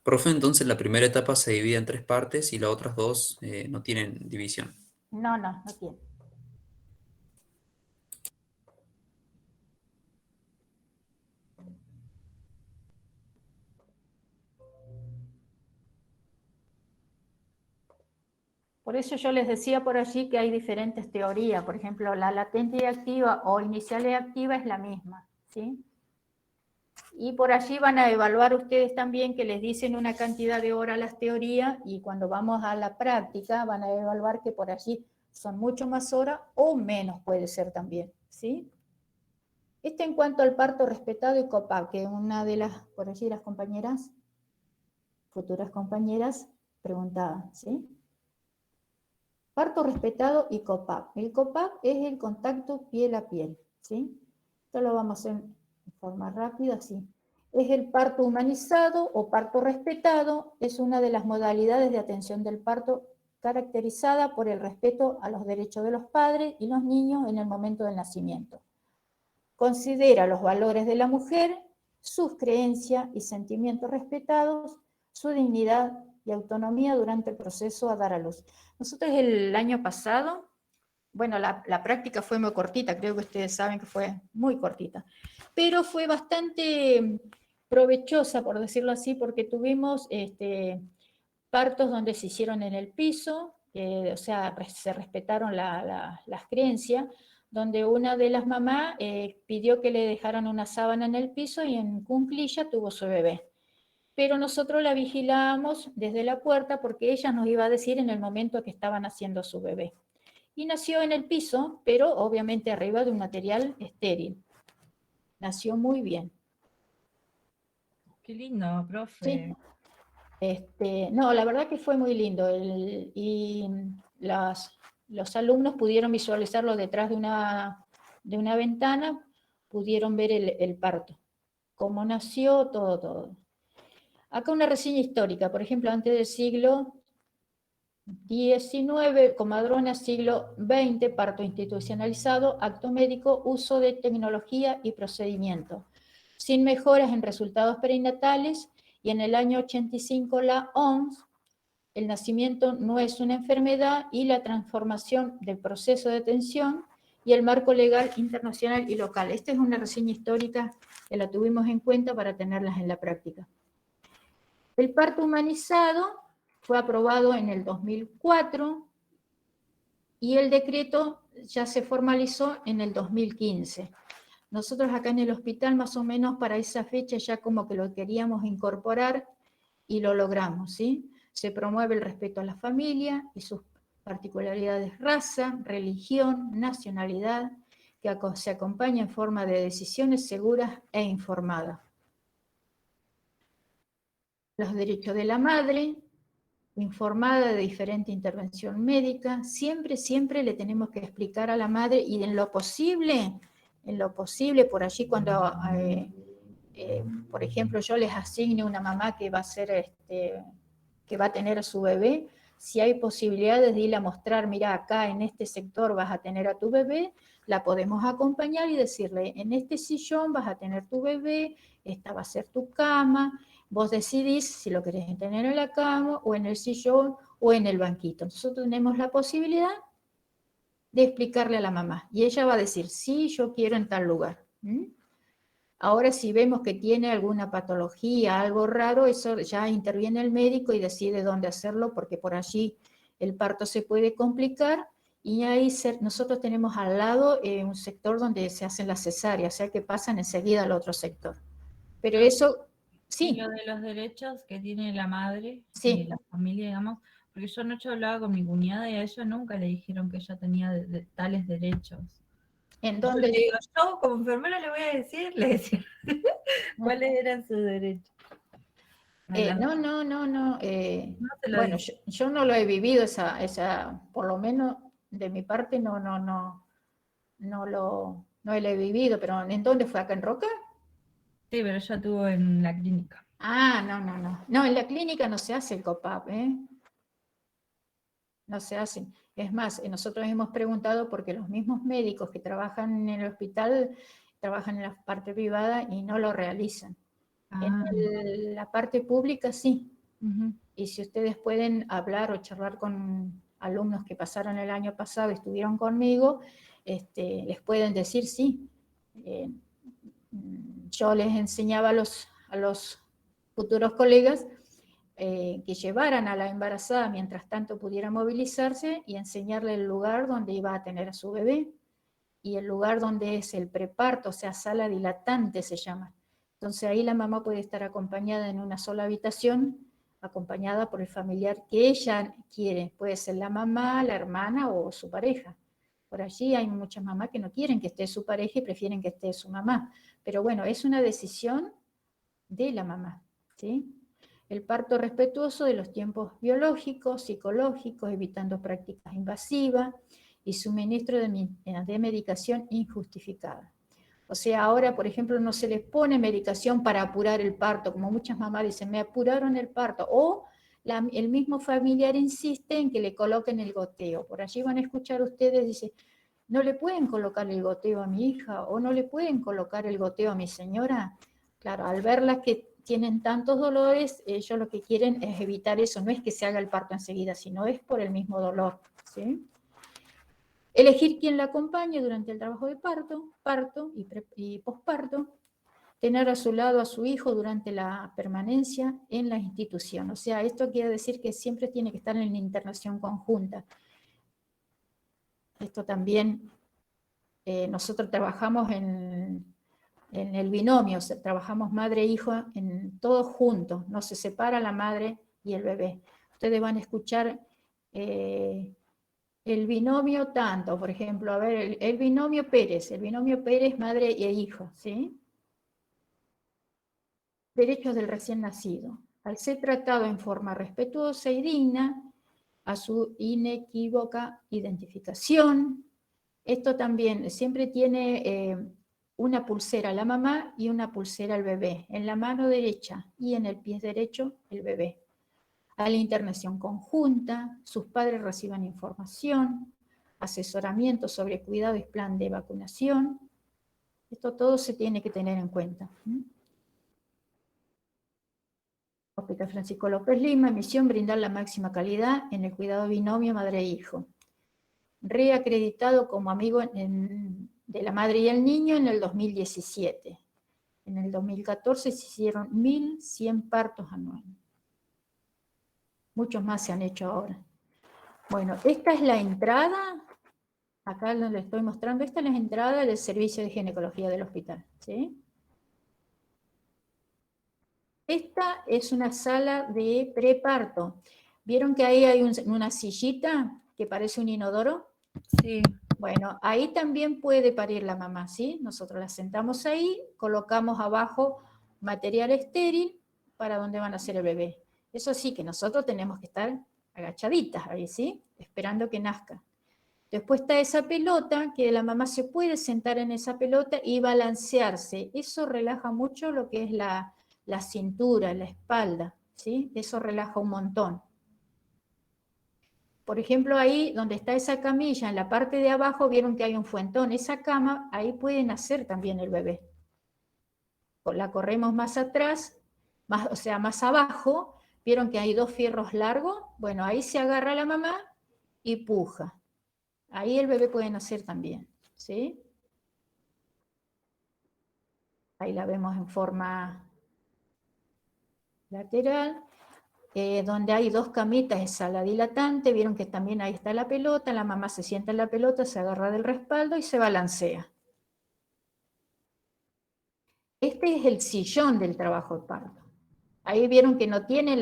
Profe, entonces la primera etapa se divide en 3 partes y las otras 2 no tienen división. No tiene. Por eso yo les decía por allí que hay diferentes teorías. Por ejemplo, la latente y activa o inicial y activa es la misma, ¿sí? Y por allí van a evaluar ustedes también, que les dicen una cantidad de horas las teorías, y cuando vamos a la práctica van a evaluar que por allí son mucho más horas o menos puede ser también, ¿sí? En cuanto al parto respetado y COPAP, que una de por allí las compañeras, futuras compañeras, preguntaban, ¿sí? Parto respetado y COPAP. El COPAP es el contacto piel a piel, ¿sí? Esto lo vamos a hacer de forma rápida, ¿sí? Es el parto humanizado o parto respetado, es una de las modalidades de atención del parto caracterizada por el respeto a los derechos de los padres y los niños en el momento del nacimiento. Considera los valores de la mujer, sus creencias y sentimientos respetados, su dignidad y autonomía durante el proceso a dar a luz. Nosotros el año pasado, bueno, la práctica fue muy cortita, creo que ustedes saben que fue muy cortita, pero fue bastante provechosa, por decirlo así, porque tuvimos partos donde se hicieron en el piso, o sea, se respetaron las creencias, donde una de las mamás pidió que le dejaran una sábana en el piso y en cuclilla tuvo su bebé. pero nosotros la vigilábamos desde la puerta porque ella nos iba a decir en el momento que estaban haciendo su bebé. Y nació en el piso, pero obviamente arriba de un material estéril. Nació muy bien. Qué lindo, profe. Sí. No, la verdad que fue muy lindo. Y los alumnos pudieron visualizarlo detrás de una ventana, pudieron ver el parto, cómo nació, todo. Acá una reseña histórica, por ejemplo, antes del siglo XIX, comadrona, siglo XX, parto institucionalizado, acto médico, uso de tecnología y procedimiento, sin mejoras en resultados perinatales, y en el año 85 la OMS, el nacimiento no es una enfermedad, y la transformación del proceso de detención y el marco legal internacional y local. Esta es una reseña histórica que la tuvimos en cuenta para tenerlas en la práctica. El parto humanizado fue aprobado en el 2004 y el decreto ya se formalizó en el 2015. Nosotros acá en el hospital más o menos para esa fecha ya como que lo queríamos incorporar y lo logramos, ¿sí? Se promueve el respeto a la familia y sus particularidades, raza, religión, nacionalidad, que se acompaña en forma de decisiones seguras e informadas. Los derechos de la madre, informada de diferente intervención médica, siempre le tenemos que explicar a la madre, y en lo posible, por allí cuando, por ejemplo, yo les asigne una mamá que va a ser, que va a tener a su bebé, si hay posibilidades de ir a mostrar, mira, acá en este sector vas a tener a tu bebé, la podemos acompañar y decirle, en este sillón vas a tener tu bebé, esta va a ser tu cama, vos decidís si lo querés tener en la cama, o en el sillón, o en el banquito. Nosotros tenemos la posibilidad de explicarle a la mamá, y ella va a decir, sí, yo quiero en tal lugar. Ahora, si vemos que tiene alguna patología, algo raro, eso ya interviene el médico y decide dónde hacerlo, porque por allí el parto se puede complicar, y ahí nosotros tenemos al lado un sector donde se hacen las cesáreas, o sea que pasan enseguida al otro sector. Pero eso, Y sí, lo de los derechos que tiene la madre Sí. y la familia, digamos, porque yo anoche hablaba con mi cuñada y a ella nunca le dijeron que ella tenía tales derechos. en Yo donde le digo, yo como enfermera le voy a decir, le decía, cuáles eran sus derechos. no, No se lo bueno, dije. yo no lo he vivido, por lo menos de mi parte no lo he vivido, pero ¿en dónde fue? ¿Acá en Roca? Sí, pero ella tuvo en la clínica. Ah, no, en la clínica no se hace el COPAP, no se hace. Es más, nosotros hemos preguntado porque los mismos médicos que trabajan en el hospital trabajan en la parte privada y no lo realizan. Ah, En la parte pública sí. ujú. Y si ustedes pueden hablar o charlar con alumnos que pasaron el año pasado y estuvieron conmigo, les pueden decir sí. Yo les enseñaba a los futuros colegas que llevaran a la embarazada mientras tanto pudiera movilizarse, y enseñarle el lugar donde iba a tener a su bebé, y el lugar donde es el preparto, o sea, sala dilatante se llama. Entonces ahí la mamá puede estar acompañada en una sola habitación, acompañada por el familiar que ella quiere, puede ser la mamá, la hermana o su pareja. Por allí hay muchas mamás que no quieren que esté su pareja y prefieren que esté su mamá. Pero bueno, es una decisión de la mamá, ¿sí? El parto respetuoso de los tiempos biológicos, psicológicos, evitando prácticas invasivas, y suministro de medicación injustificada. O sea, ahora, por ejemplo, no se les pone medicación para apurar el parto, como muchas mamás dicen, me apuraron el parto, o el mismo familiar insiste en que le coloquen el goteo. Por allí van a escuchar ustedes, dice, no le pueden colocar el goteo a mi hija, o no le pueden colocar el goteo a mi señora. Claro, al verlas que tienen tantos dolores, ellos lo que quieren es evitar eso, no es que se haga el parto enseguida, sino es por el mismo dolor, ¿sí? Elegir quién la acompañe durante el trabajo de parto y posparto, tener a su lado a su hijo durante la permanencia en la institución. O sea, esto quiere decir que siempre tiene que estar en la internación conjunta. Esto también, nosotros trabajamos en el binomio, trabajamos madre e hijo en todos juntos, no se separa la madre y el bebé. Ustedes van a escuchar el binomio tanto, por ejemplo, a ver, el binomio Pérez madre e hijo, ¿sí? Derechos del recién nacido. Al ser tratado en forma respetuosa y digna, a su inequívoca identificación. Esto también siempre tiene una pulsera la mamá y una pulsera el bebé, en la mano derecha y en el pie derecho el bebé. A la internación conjunta, sus padres reciban información, asesoramiento sobre cuidado y plan de vacunación. Esto todo se tiene que tener en cuenta. Hospital Francisco López Lima, misión brindar la máxima calidad en el cuidado binomio madre-hijo. Reacreditado como amigo de la madre y el niño en el 2017. En el 2014 se hicieron 1.100 partos anuales. Muchos más se han hecho ahora. Bueno, esta es la entrada, acá les estoy mostrando, esta es la entrada del servicio de ginecología del hospital, ¿sí? Esta es una sala de preparto. ¿Vieron que ahí hay una sillita que parece un inodoro? Sí. Bueno, ahí también puede parir la mamá, ¿sí? Nosotros la sentamos ahí, colocamos abajo material estéril para donde van a hacer el bebé. Eso sí, que nosotros tenemos que estar agachaditas ahí, ¿sí? Esperando que nazca. Después está esa pelota, que la mamá se puede sentar en esa pelota y balancearse. Eso relaja mucho lo que es la cintura, la espalda, ¿sí? Eso relaja un montón. Por ejemplo, ahí donde está esa camilla, en la parte de abajo, vieron que hay un fuentón. Esa cama, ahí puede nacer también el bebé. La corremos más atrás, o sea, más abajo, vieron que hay 2 fierros largos. Bueno, ahí se agarra la mamá y puja. Ahí el bebé puede nacer también, ¿sí? Ahí la vemos en forma lateral. Donde hay 2 camitas, es sala dilatante, vieron que también ahí está la pelota, la mamá se sienta en la pelota, se agarra del respaldo y se balancea. Este es el sillón del trabajo de parto. Ahí vieron que no tiene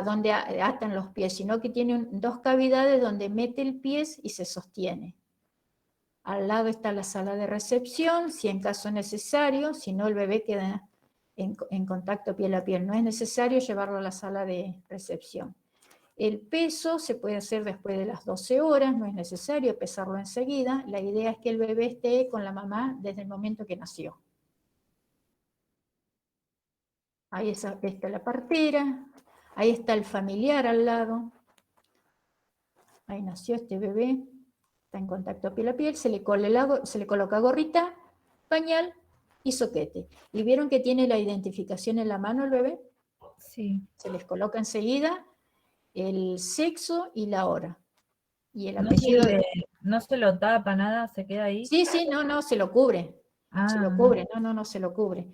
donde atan los pies, sino que tiene 2 cavidades donde mete el pie y se sostiene. Al lado está la sala de recepción, si en caso necesario, si no el bebé queda en contacto piel a piel. No es necesario llevarlo a la sala de recepción. El peso se puede hacer después de las 12 horas, no es necesario pesarlo enseguida. La idea es que el bebé esté con la mamá desde el momento que nació. Ahí está la partera, ahí está el familiar al lado. Ahí nació este bebé, está en contacto piel a piel, se le coloca gorrita, pañal y soquete. ¿Y vieron que tiene la identificación en la mano el bebé? Sí. Se les coloca enseguida el sexo y la hora. Y el No apellido. no se lo tapa nada, se queda ahí. Sí, no, se lo cubre. Se lo cubre, no, se lo cubre.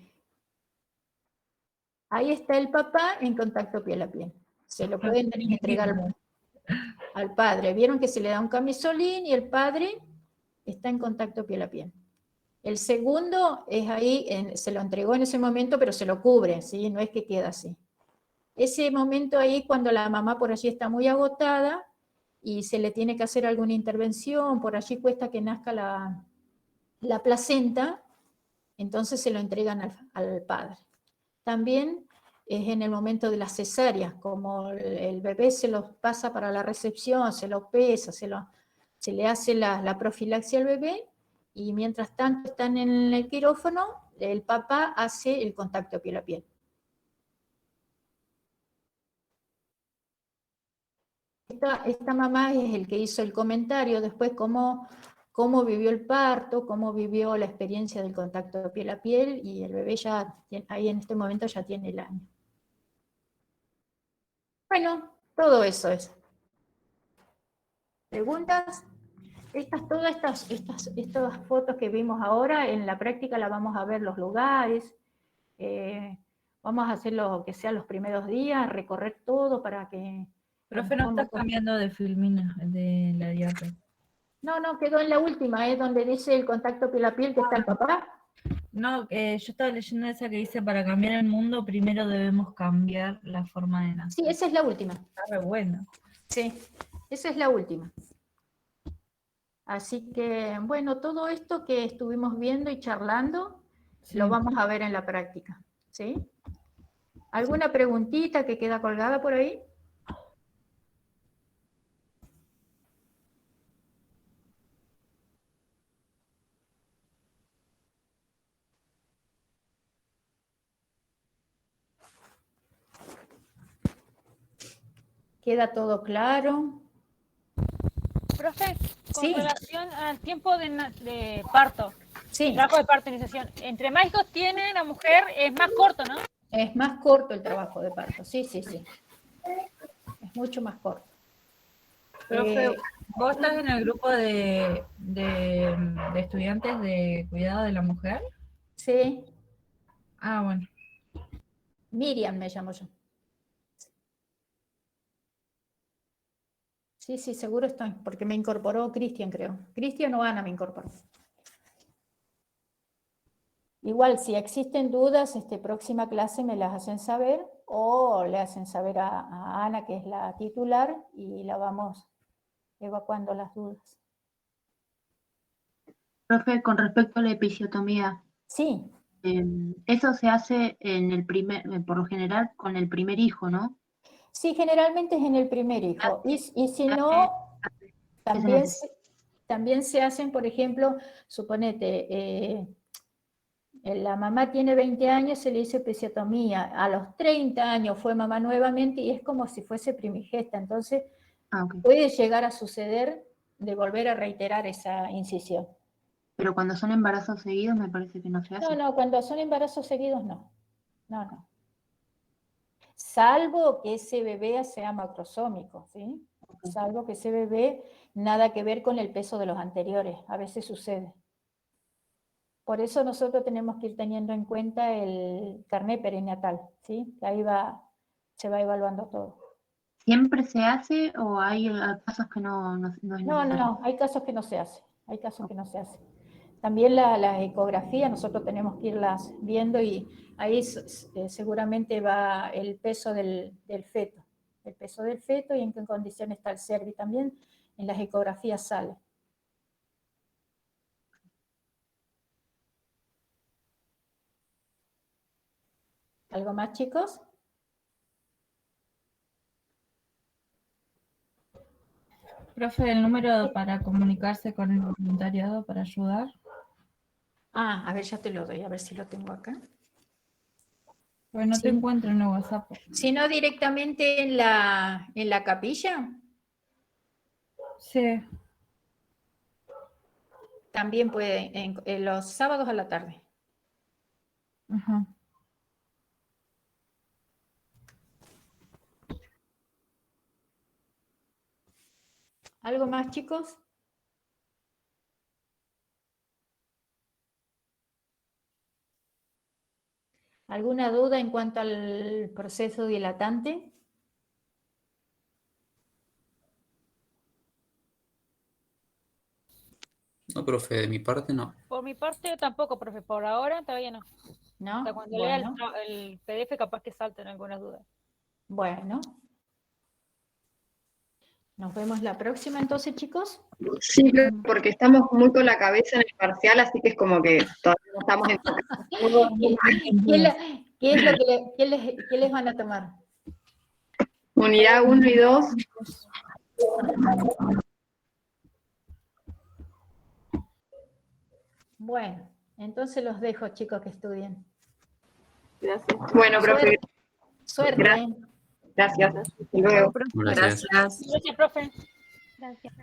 Ahí está el papá en contacto piel a piel. Se lo pueden entregar al padre. Vieron que se le da un camisolín y el padre está en contacto piel a piel. El segundo es ahí, se lo entregó en ese momento, pero se lo cubre, ¿sí? No es que queda así. Ese momento ahí, cuando la mamá por allí está muy agotada y se le tiene que hacer alguna intervención, por allí cuesta que nazca la placenta, entonces se lo entregan al padre. También es en el momento de las cesáreas, como el bebé se lo pasa para la recepción, se lo pesa, se le hace la profilaxia al bebé, y mientras tanto están en el quirófano, el papá hace el contacto piel a piel. Esta mamá es el que hizo el comentario después cómo vivió el parto, cómo vivió la experiencia del contacto piel a piel, y el bebé ya, ahí en este momento ya tiene el año. Bueno, todo eso es. ¿Preguntas? Todas estas fotos que vimos ahora, en la práctica la vamos a ver los lugares, vamos a hacer lo que sea los primeros días, recorrer todo para que... Profe, no estás cambiando de filmina, de la diapo. No, quedó en la última, es donde dice el contacto piel a piel que está el papá. No, yo estaba leyendo esa que dice, para cambiar el mundo, primero debemos cambiar la forma de nacer. Sí, esa es la última. Está re bueno. Sí, esa es la última. Así que, bueno, todo esto que estuvimos viendo y charlando, Sí. lo vamos a ver en la práctica, ¿sí? ¿Alguna preguntita que queda colgada por ahí? ¿Queda todo claro? Profe, con Sí. relación al tiempo de parto, Sí, trabajo de parto-iniciación, entre más hijos tiene la mujer es más corto, ¿no? es más corto el trabajo de parto, sí, sí, sí. Es mucho más corto. Profe, Eh, ¿vos estás en el grupo de estudiantes de cuidado de la mujer? sí, Ah, bueno. Miriam me llamo yo. Sí, sí, seguro estoy, porque me incorporó Cristian, creo. Cristian o Ana me incorporó. Igual, si existen dudas, próxima clase me las hacen saber o le hacen saber a Ana, que es la titular, y la vamos evacuando las dudas. Profe, con respecto a la episiotomía, Sí, eso se hace por lo general con el primer hijo, ¿no? sí, generalmente es en el primer hijo. Y si no, también, también se hacen, por ejemplo, suponete, la mamá tiene 20 años, se le hizo episiotomía, a los 30 años fue mamá nuevamente y es como si fuese primigesta, entonces puede llegar a suceder de volver a reiterar esa incisión. Pero cuando son embarazos seguidos me parece que no se hace. No, no, cuando son embarazos seguidos no, no, no. Salvo que ese bebé sea macrosómico, ¿sí? Salvo que ese bebé nada que ver con el peso de los anteriores, a veces sucede. Por eso nosotros tenemos que ir teniendo en cuenta el carné perinatal, ¿sí? Que ahí se va evaluando todo. ¿Siempre se hace o hay casos que no es No, necesario? no, hay casos que no se hace, hay casos que no se hace. También la ecografía, nosotros tenemos que irlas viendo y ahí seguramente va el peso del feto, el peso del feto y en qué condición está el cervi también, en las ecografías sale. ¿Algo más, chicos? Profe, el número para comunicarse con el voluntariado para ayudar. Ah, a ver, ya te lo doy, a ver si lo tengo acá. Pues no te Sí. encuentro en el WhatsApp. Si no directamente en la capilla, Sí. también puede, en los sábados a la tarde. Ajá. ¿Algo más, chicos? ¿Alguna duda en cuanto al proceso dilatante? No, profe, de mi parte no. Por mi parte tampoco, profe, por ahora todavía no. ¿No? Hasta cuando lea Bueno, el PDF capaz que salten algunas dudas. bueno. Nos vemos la próxima entonces, chicos. Sí, porque estamos muy con la cabeza en el parcial, así que es como que todavía no estamos en ¿Qué les van a tomar? unidad 1 y 2. Bueno, entonces los dejo, chicos, que estudien. Gracias. Bueno, profe, Suerte. Gracias. Gracias. Hasta luego. Gracias. Gracias, profe. Gracias.